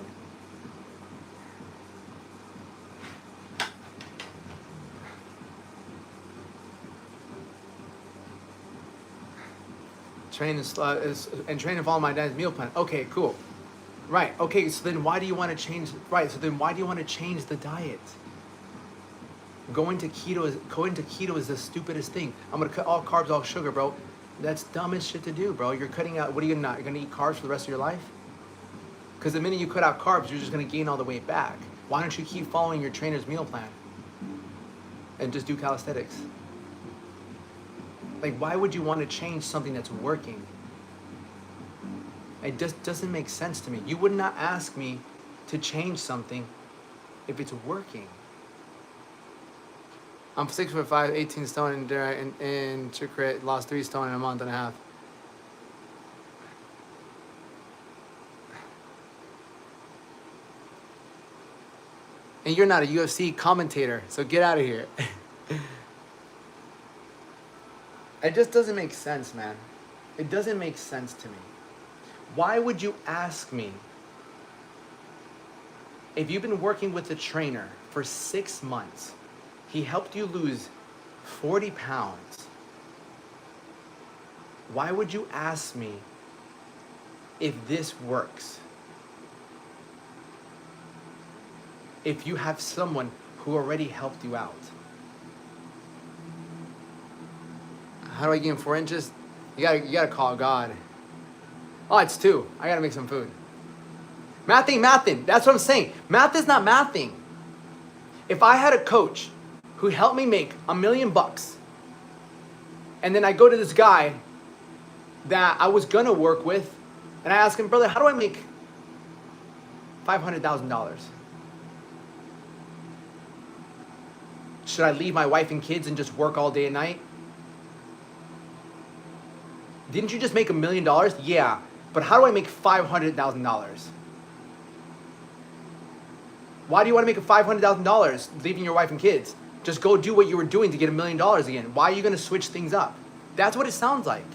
Train and train and follow my dad's meal plan. Okay, cool. Right. Okay. So then, why do you want to change? Right. So then, why do you want to change the diet? Going to keto is the stupidest thing. I'm gonna cut all carbs, all sugar, bro. That's dumbest shit to do, bro. You're cutting out. What are you gonna not? You're gonna eat carbs for the rest of your life? Because the minute you cut out carbs, you're just gonna gain all the weight back. Why don't you keep following your trainer's meal plan and just do calisthenics? Like, why would you want to change something that's working? It just doesn't make sense to me. You would not ask me to change something if it's working. I'm 6'5", 18 stone, and Chikrit lost 3 stone in a month and a half. And you're not a UFC commentator, so get out of here. It just doesn't make sense, man. It doesn't make sense to me. Why would you ask me if you've been working with a trainer for 6 months, he helped you lose 40 pounds. Why would you ask me if this works? If you have someone who already helped you out. How do I gain 4 inches? You gotta call God. Oh, it's 2. I gotta make some food. Mathing. That's what I'm saying. Math is not mathing. If I had a coach who helped me make $1 million And then I go to this guy that I was gonna work with, and I ask him, brother, how do I make $500,000? Should I leave my wife and kids and just work all day and night? Didn't you just make $1 million? Yeah, but how do I make $500,000? Why do you want to make $500,000 leaving your wife and kids? Just go do what you were doing to get $1 million again. Why are you going to switch things up? That's what it sounds like.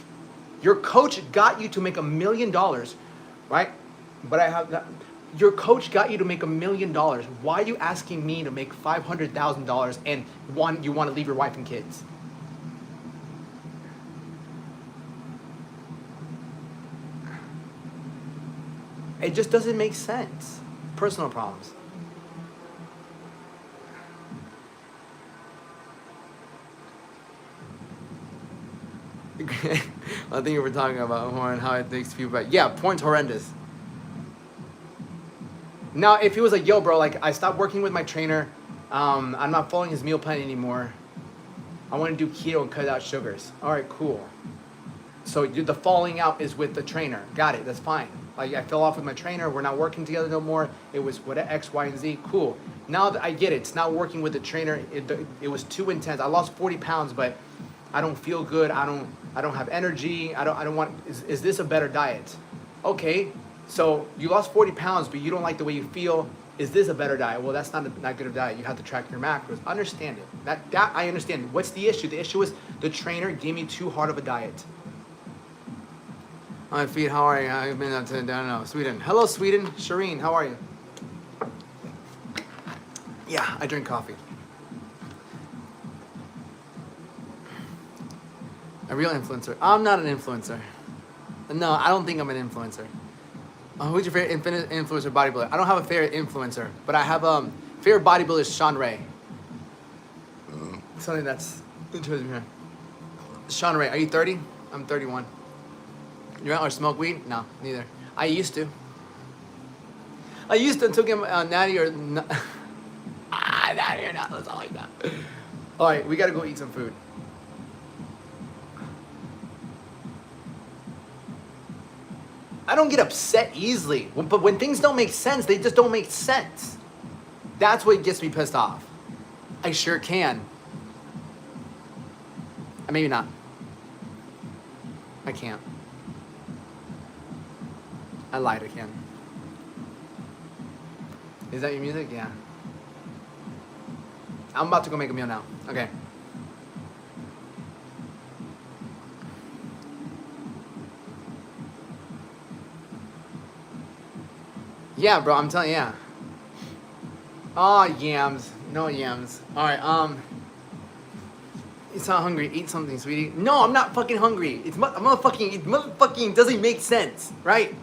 Your coach got you to make $1 million, right? But I have that. Your coach got you to make $1 million. Why are you asking me to make $500,000 and you want to leave your wife and kids? It just doesn't make sense. Personal problems. I think you were talking about porn, how it takes people back. Yeah, porn's horrendous. Now, if he was like, yo, bro, like, I stopped working with my trainer. I'm not following his meal plan anymore. I want to do keto and cut out sugars. All right, cool. So the falling out is with the trainer. Got it. That's fine. Like, I fell off with my trainer. We're not working together no more. It was what X, Y, and Z. Cool. Now that I get it. It's not working with the trainer. It was too intense. I lost 40 pounds, but I don't feel good. I don't have energy. I don't want. Is this a better diet? Okay. So you lost 40 pounds, but you don't like the way you feel. Is this a better diet? Well, that's not good of diet. You have to track your macros. Understand it. That I understand. What's the issue? The issue is the trainer gave me too hard of a diet. On my feet, how are you? I've been up to down Sweden. Hello, Sweden. Shireen, how are you? Yeah, I drink coffee. A real influencer. I'm not an influencer. No, I don't think I'm an influencer. Who's your favorite influencer bodybuilder? I don't have a favorite influencer, but I have favorite bodybuilder is Sean Ray. Something that's interesting here. Sean Ray, are you 30? I'm 31. You out or smoke weed? No, neither. I used to. I used to until get natty or natty or not. That's all like that. All right, we gotta go eat some food. I don't get upset easily, but when things don't make sense, they just don't make sense. That's what gets me pissed off. I sure can. Maybe not. I can't. I lied, I can. Is that your music? Yeah. I'm about to go make a meal now. Okay. Yeah, bro, I'm telling you, yeah. Oh, yams. No yams. Alright, it's not hungry. Eat something, sweetie. No, I'm not fucking hungry. It motherfucking doesn't make sense, right?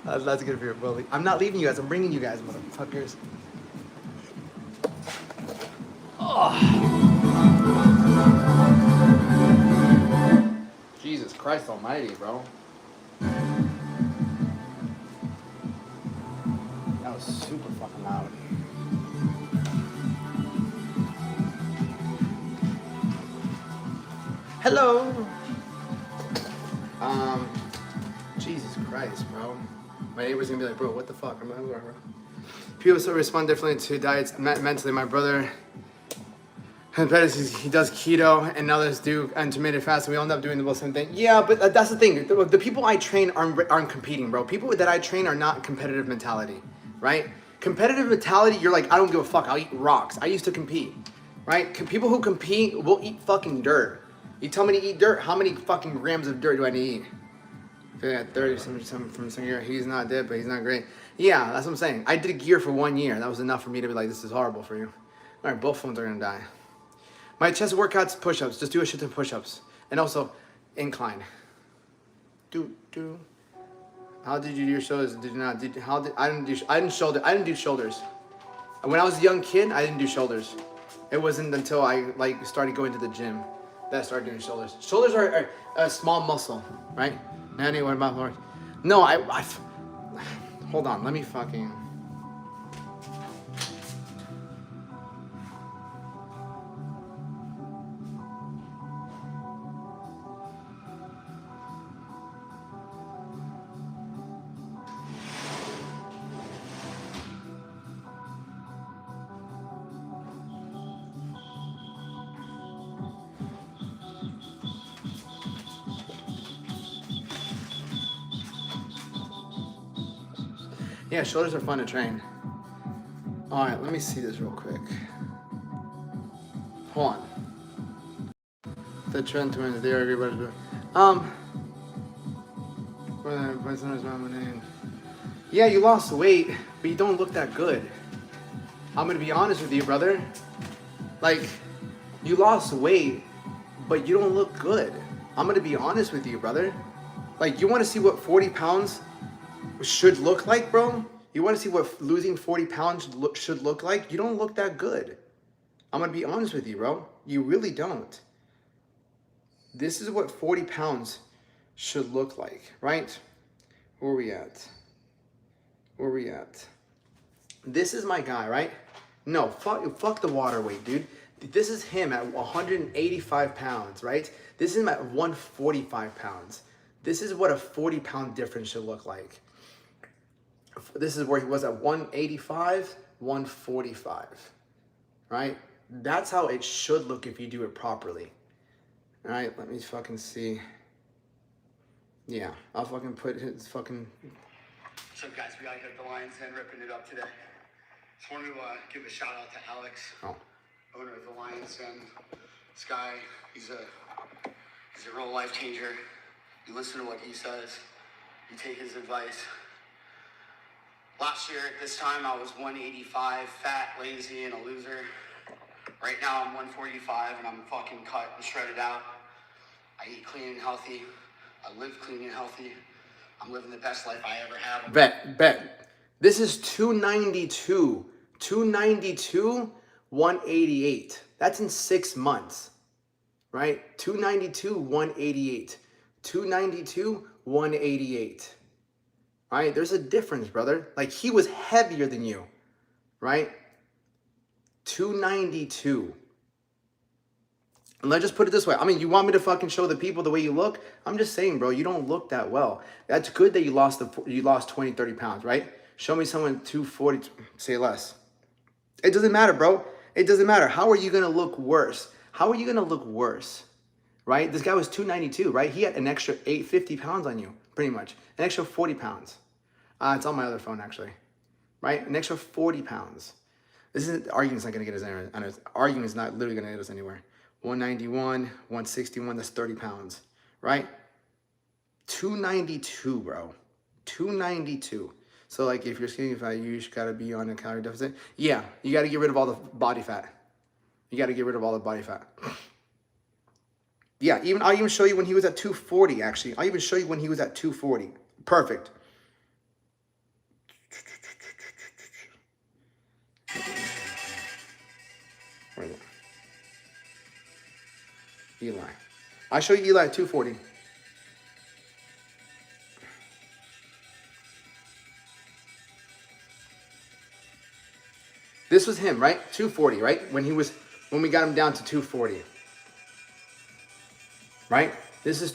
That's good for your bully. I'm not leaving you guys. I'm bringing you guys, motherfuckers. Oh. Jesus Christ almighty, bro. That was super fucking loud. Hello. Jesus Christ, bro. My neighbor's gonna be like, bro, what the fuck? I'm like, bro. People still respond differently to diets mentally. My brother, he does keto, and others do intermittent fasting. We all end up doing the same thing. Yeah, but that's the thing. The people I train aren't competing, bro. People that I train are not competitive mentality, right? Competitive mentality, you're like, I don't give a fuck. I'll eat rocks. I used to compete, right? People who compete will eat fucking dirt. You tell me to eat dirt, how many fucking grams of dirt do I need to eat? I feel like 30 something from some year. He's not dead, but he's not great. Yeah, that's what I'm saying. I did gear for 1 year. That was enough for me to be like, this is horrible for you. All right, both phones are gonna die. My chest workouts, push-ups. Just do a shit ton of push-ups. And also, incline. How did you do your shoulders? Did you not? I didn't do shoulders. When I was a young kid, I didn't do shoulders. It wasn't until I started going to the gym that I started doing shoulders. Shoulders are a small muscle, right? Nanny, what about Lord? No, I hold on, let me fucking. Yeah, shoulders are fun to train. All right, let me see this real quick. Hold on. The trend twins, there, everybody's doing. Yeah, you lost weight, but you don't look that good. I'm gonna be honest with you, brother. Like, you lost weight, but you don't look good. I'm gonna be honest with you, brother. Like, you wanna see what 40 pounds should look like, bro? You wanna see what losing 40 pounds should look like? You don't look that good. I'm gonna be honest with you, bro. You really don't. This is what 40 pounds should look like, right? Where are we at? Where are we at? This is my guy, right? No, fuck the water weight, dude. This is him at 185 pounds, right? This is him at 145 pounds. This is what a 40-pound difference should look like. This is where he was at 185, 145, right? That's how it should look if you do it properly. All right, let me fucking see. Yeah, I'll fucking put his fucking... So guys, we out here at the Lions Den ripping it up today. Just wanted to give a shout out to Alex, owner of the Lions Den. This guy, he's a real life changer. You listen to what he says, you take his advice. Last year at this time, I was 185, fat, lazy, and a loser. Right now, I'm 145, and I'm fucking cut and shredded out. I eat clean and healthy. I live clean and healthy. I'm living the best life I ever have. Bet. This is 292. 292, 188. That's in 6 months, right? 292, 188. 292, 188. All right, there's a difference, brother. Like, he was heavier than you, right? 292. And let's just put it this way. I mean, you want me to fucking show the people the way you look? I'm just saying, bro, you don't look that well. That's good that you lost 20, 30 pounds, right? Show me someone 240, say less. It doesn't matter, bro. It doesn't matter. How are you going to look worse? How are you going to look worse, right? This guy was 292, right? He had an extra 50 pounds on you, pretty much. An extra 40 pounds. It's on my other phone, actually, right? An extra 40 pounds. This isn't, argument's not going to get us anywhere. Argument's not literally going to get us anywhere. 191, 161, that's 30 pounds, right? 292, bro. 292. So, like, if you're skinny fat, you just got to be on a calorie deficit. Yeah, you got to get rid of all the body fat. You got to get rid of all the body fat. Yeah, I'll even show you when he was at 240, actually. I'll even show you when he was at 240. Perfect. Where is it? Eli. I'll show you Eli at 240. This was him, right? 240, right? When we got him down to 240. Right? This is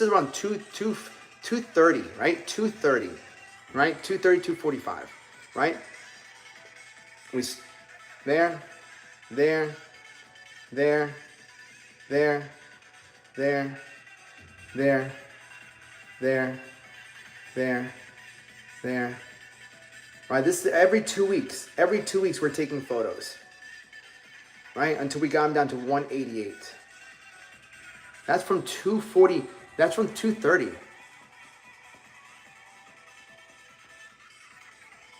around 230, right? 230. Right? 230, 245. Right? There. Right, this is every 2 weeks. Every 2 weeks we're taking photos. Right? Until we got him down to 188. That's from 240. That's from 230.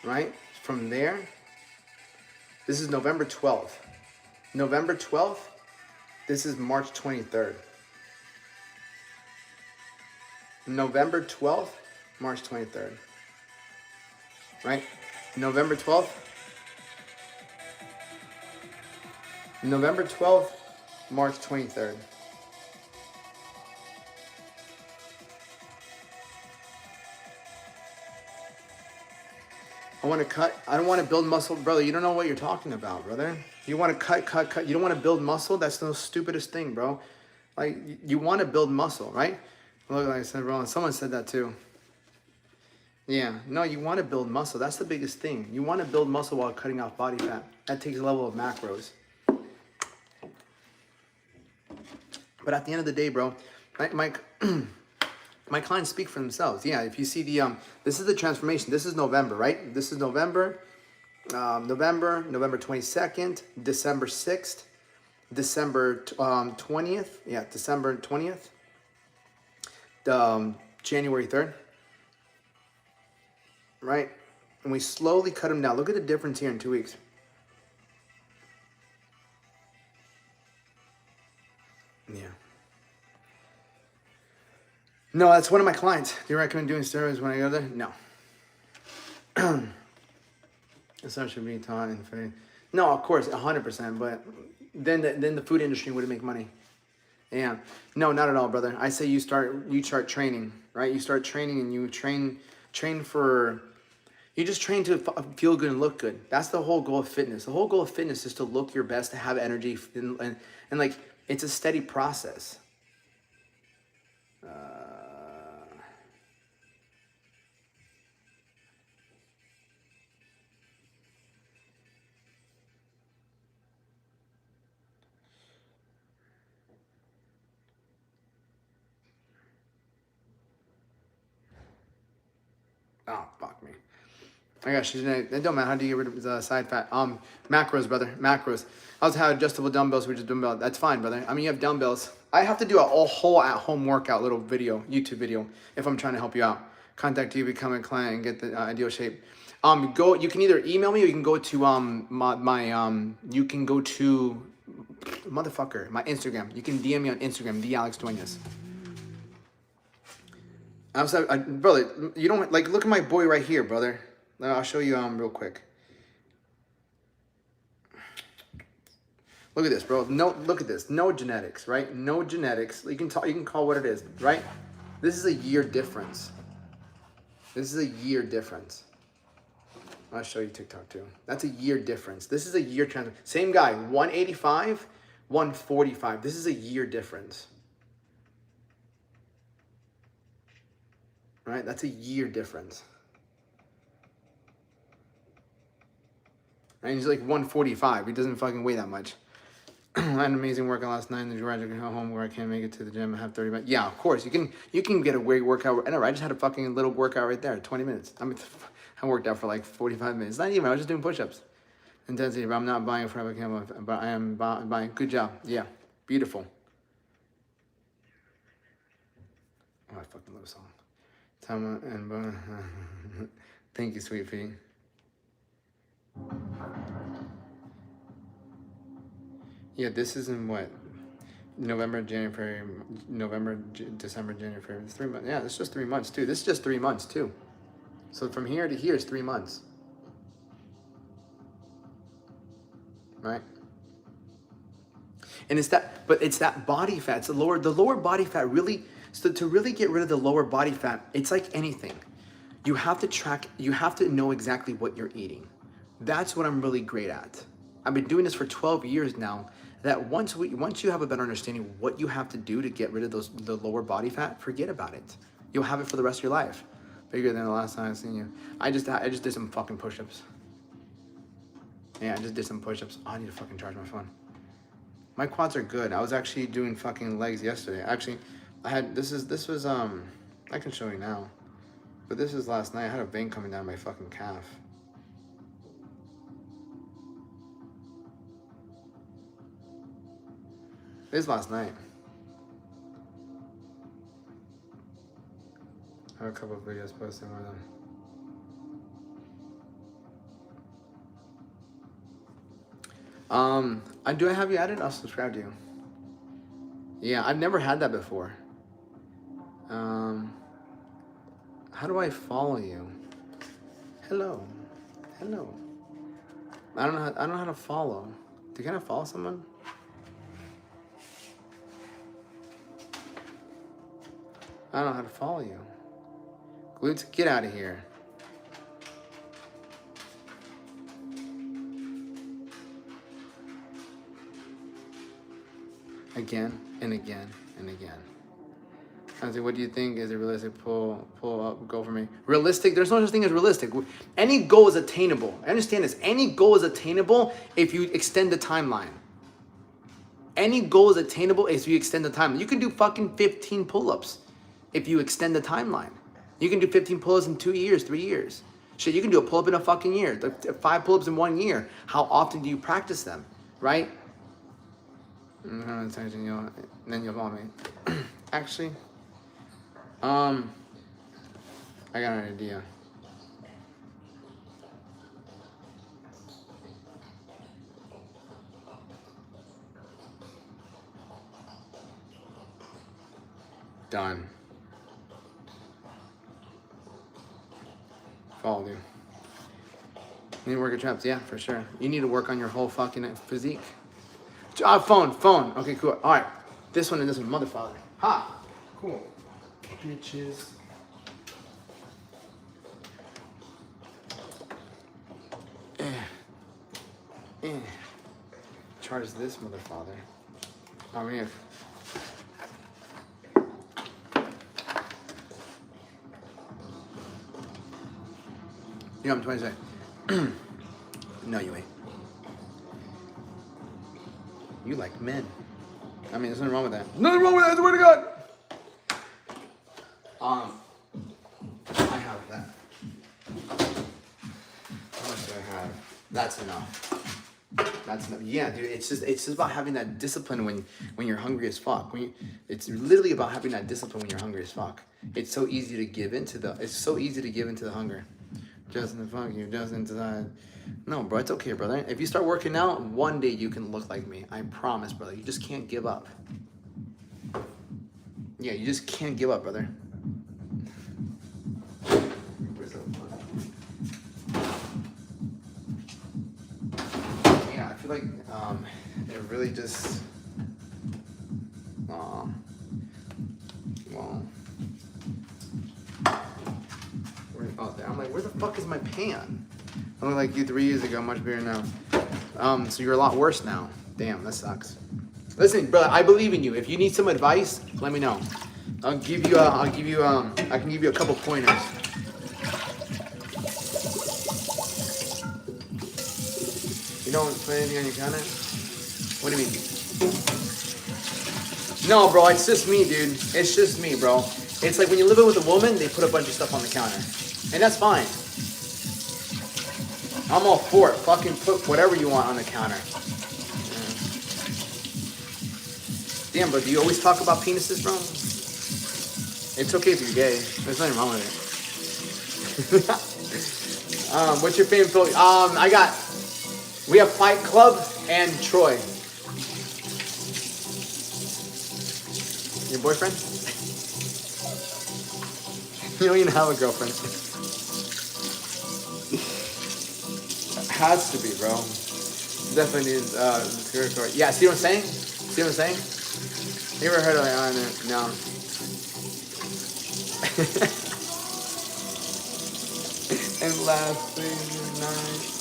Right? From there. This is November 12th. November 12th. This is March 23rd. November 12th, March 23rd. Right? November 12th. November 12th, March 23rd. I want to cut. I don't want to build muscle. Brother, you don't know what you're talking about, brother. You want to cut. You don't want to build muscle? That's the stupidest thing, bro. Like, you want to build muscle, right? Look, like I said, bro, someone said that too. Yeah, no, you want to build muscle. That's the biggest thing. You want to build muscle while cutting off body fat. That takes a level of macros. But at the end of the day, bro, Mike, My clients speak for themselves. Yeah, if you see the, this is the transformation. This is November, right? This is November, November 22nd, December 6th, December 20th. Yeah, December 20th, January 3rd, right? And we slowly cut them down. Look at the difference here in 2 weeks. Yeah. No, that's one of my clients. Do you recommend doing steroids when I go there? No. Some should be taught in food. No, of course, 100%. But then the food industry wouldn't make money. Yeah. No, not at all, brother. I say you start training, right? You start training and you train for. You just train to feel good and look good. That's the whole goal of fitness. The whole goal of fitness is to look your best, to have energy, and like it's a steady process. Oh, fuck me. I got shit. It don't matter. How do you get rid of the side fat? Macros, brother. Macros. I also have adjustable dumbbells, which is dumbbell. That's fine, brother. I mean, you have dumbbells. I have to do a whole at-home workout little video, YouTube video, if I'm trying to help you out. Contact you, become a client, and get the ideal shape. You can either email me or you can go to you can go to motherfucker, my Instagram. You can DM me on Instagram, the Alex Duenas. Brother, you don't like look at my boy right here, brother. I'll show you real quick. Look at this, bro. No, look at this. No genetics, right? No genetics. You can call what it is, right? This is a year difference. This is a year difference. I'll show you TikTok too. That's a year difference. This is a year trans. Same guy, 185, 145. This is a year difference. Right? That's a year difference. And he's like 145. He doesn't fucking weigh that much. I had an amazing workout last night in the garage. I can go home where I can't make it to the gym. I have 30 minutes. Yeah, of course. You can get a great workout. I know, I just had a fucking little workout right there, 20 minutes. I worked out for like 45 minutes. Not even, I was just doing push-ups. Intensity, but I'm not buying a Forever Camel, but I am buying. Good job. Yeah, beautiful. Oh, I fucking love a song. Tama and thank you, sweet pea. Yeah, this is in what? November, January, December, January, February. It's 3 months. Yeah, this is just 3 months too. This is just 3 months too. So from here to here is 3 months. Right? And it's that body fat. It's the lower body fat really. So to really get rid of the lower body fat, it's like anything. You have to know exactly what you're eating. That's what I'm really great at. I've been doing this for 12 years now. That once you have a better understanding of what you have to do to get rid of the lower body fat, forget about it. You'll have it for the rest of your life. Bigger than the last time I seen you. I just did some fucking push-ups. Yeah, I just did some push-ups. Oh, I need to fucking charge my phone. My quads are good. I was actually doing fucking legs yesterday. Actually, this was I can show you now. But this is last night. I had a vein coming down my fucking calf. This is last night. I have a couple of videos posted with them. Do I have you added? I'll subscribe to you. Yeah, I've never had that before. How do I follow you? Hello. I don't know how to follow. Can I follow someone? I don't know how to follow you. Glutes, get out of here. Again and again and again. I say, what do you think is a realistic pull up goal for me? Realistic? There's no such thing as realistic. Any goal is attainable. I understand this. Any goal is attainable if you extend the timeline. Any goal is attainable if you extend the timeline. You can do fucking 15 pull-ups. if you extend the timeline. You can do 15 pull-ups in 2 years, 3 years. Shit, you can do a pull-up in a fucking year. 5 pull-ups in 1 year. How often do you practice them, right? Then you'll call me. Actually, I got an idea. Done. Follow you. You need to work at traps, yeah, for sure. You need to work on your whole fucking physique. Phone. Okay, cool. All right, this one and this one, motherfucker. Ha. Cool. Bitches. Charge this motherfucker. I mean. You know, I'm 26. No, you ain't. You like men. I mean, there's nothing wrong with that. Nothing wrong with that, I swear to God. I have that. How much do I have? That's enough. That's enough. Yeah, dude, it's just about having that discipline when you're hungry as fuck. It's literally about having that discipline when you're hungry as fuck. It's so easy to give into the hunger. Justin, fuck you, Justin, decide. No, bro, it's okay, brother. If you start working out, one day you can look like me. I promise, brother. You just can't give up. Yeah, you just can't give up, brother. Yeah, I feel like it really just. Well. Out there. I'm like, where the fuck is my pan? I look like you 3 years ago, much bigger now. So you're a lot worse now. Damn, that sucks. Listen, brother, I believe in you. If you need some advice, let me know. I can give you a couple pointers. You don't put anything on your counter? What do you mean? No, bro, it's just me, dude. It's just me, bro. It's like when you're living with a woman, they put a bunch of stuff on the counter. And that's fine. I'm all for it. Fucking put whatever you want on the counter. Yeah. Damn, but do you always talk about penises, bro? It's okay if you're gay. There's nothing wrong with it. What's your favorite film? We have Fight Club and Troy. Your boyfriend? You don't even have a girlfriend. Has to be, bro. Definitely needs territory. Yeah, see what I'm saying? See what I'm saying? You ever heard of it? No. And last thing night.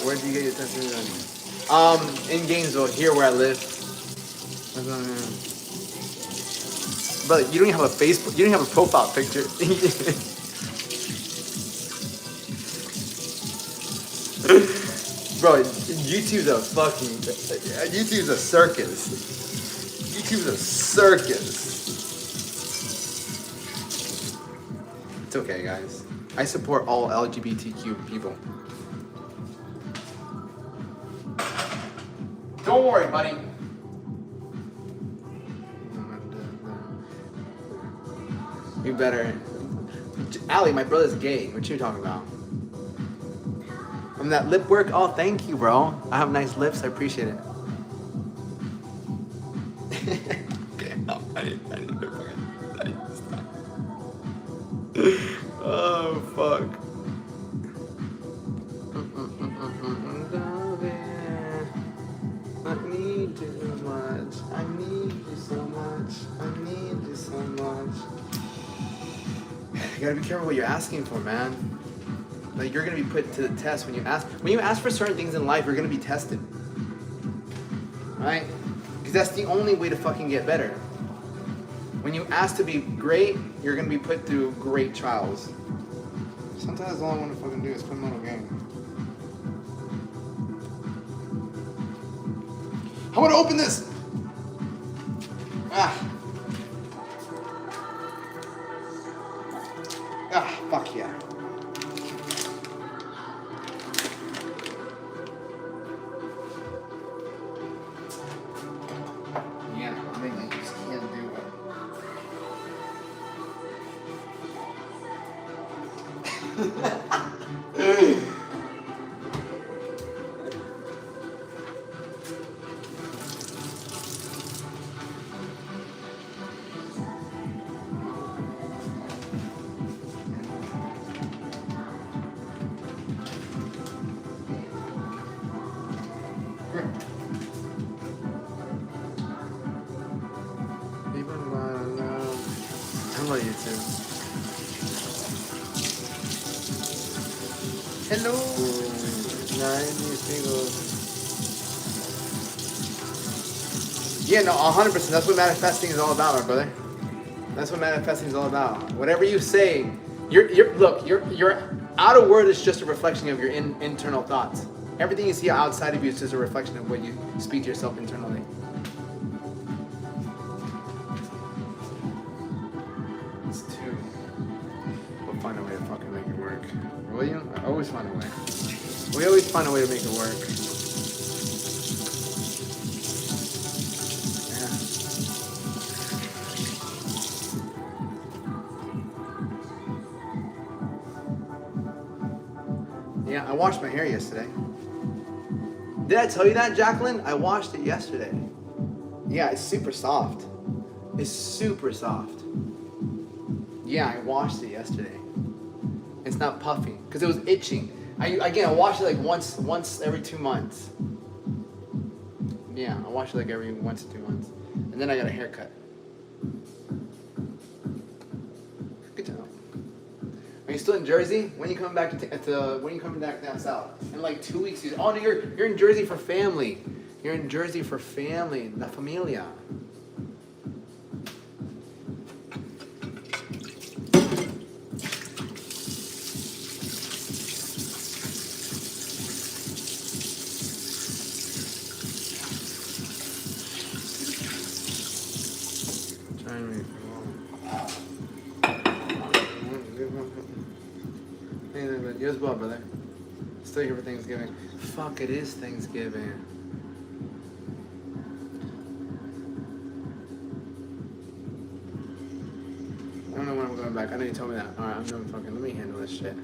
Where'd you get your tattoo done? In Gainesville, here where I live. Brother, you don't even have a Facebook, you don't have a profile picture. Bro, YouTube's a circus. YouTube's a circus. It's okay, guys. I support all LGBTQ people. Don't worry, buddy. You better. Allie, my brother's gay. What you talking about? From that lip work? Oh, thank you, bro. I have nice lips. I appreciate it. Okay, no, I need to fucking stop. Oh, fuck. I need you so much. I need you so much. I need you so much. You gotta be careful what you're asking for, man. Like, you're gonna be put to the test when you ask for certain things in life. You're gonna be tested, right? Because that's the only way to fucking get better. When you ask to be great, you're gonna be put through great trials. Sometimes all I want to fucking do is play Mono game. I want to open this. Fuck yeah. Yeah, I mean, I just can't do it. I love you too. Hello. Yeah, no, 100%. That's what manifesting is all about, my brother. That's what manifesting is all about. Whatever you say, your outer word is just a reflection of your internal thoughts. Everything you see outside of you is just a reflection of what you speak to yourself internally. It's two. We'll find a way to fucking make it work. Will you? I always find a way. We always find a way to make it work. Yeah, I washed my hair yesterday. Did I tell you that, Jacqueline? I washed it yesterday. Yeah, it's super soft. It's super soft. Yeah, I washed it yesterday. It's not puffy because it was itching. I wash it like once every 2 months. Yeah, I wash it like every 1 to 2 months, and then I got a haircut. Good job. Are you still in Jersey? When are you coming back when are you coming back down south? In like 2 weeks. Oh no, you're in Jersey for family. You're in Jersey for family, la familia. You as well, brother. Still here for Thanksgiving. Fuck, it is Thanksgiving. I don't know when I'm going back. I know you told me that. Alright, I'm doing fucking. Let me handle this shit.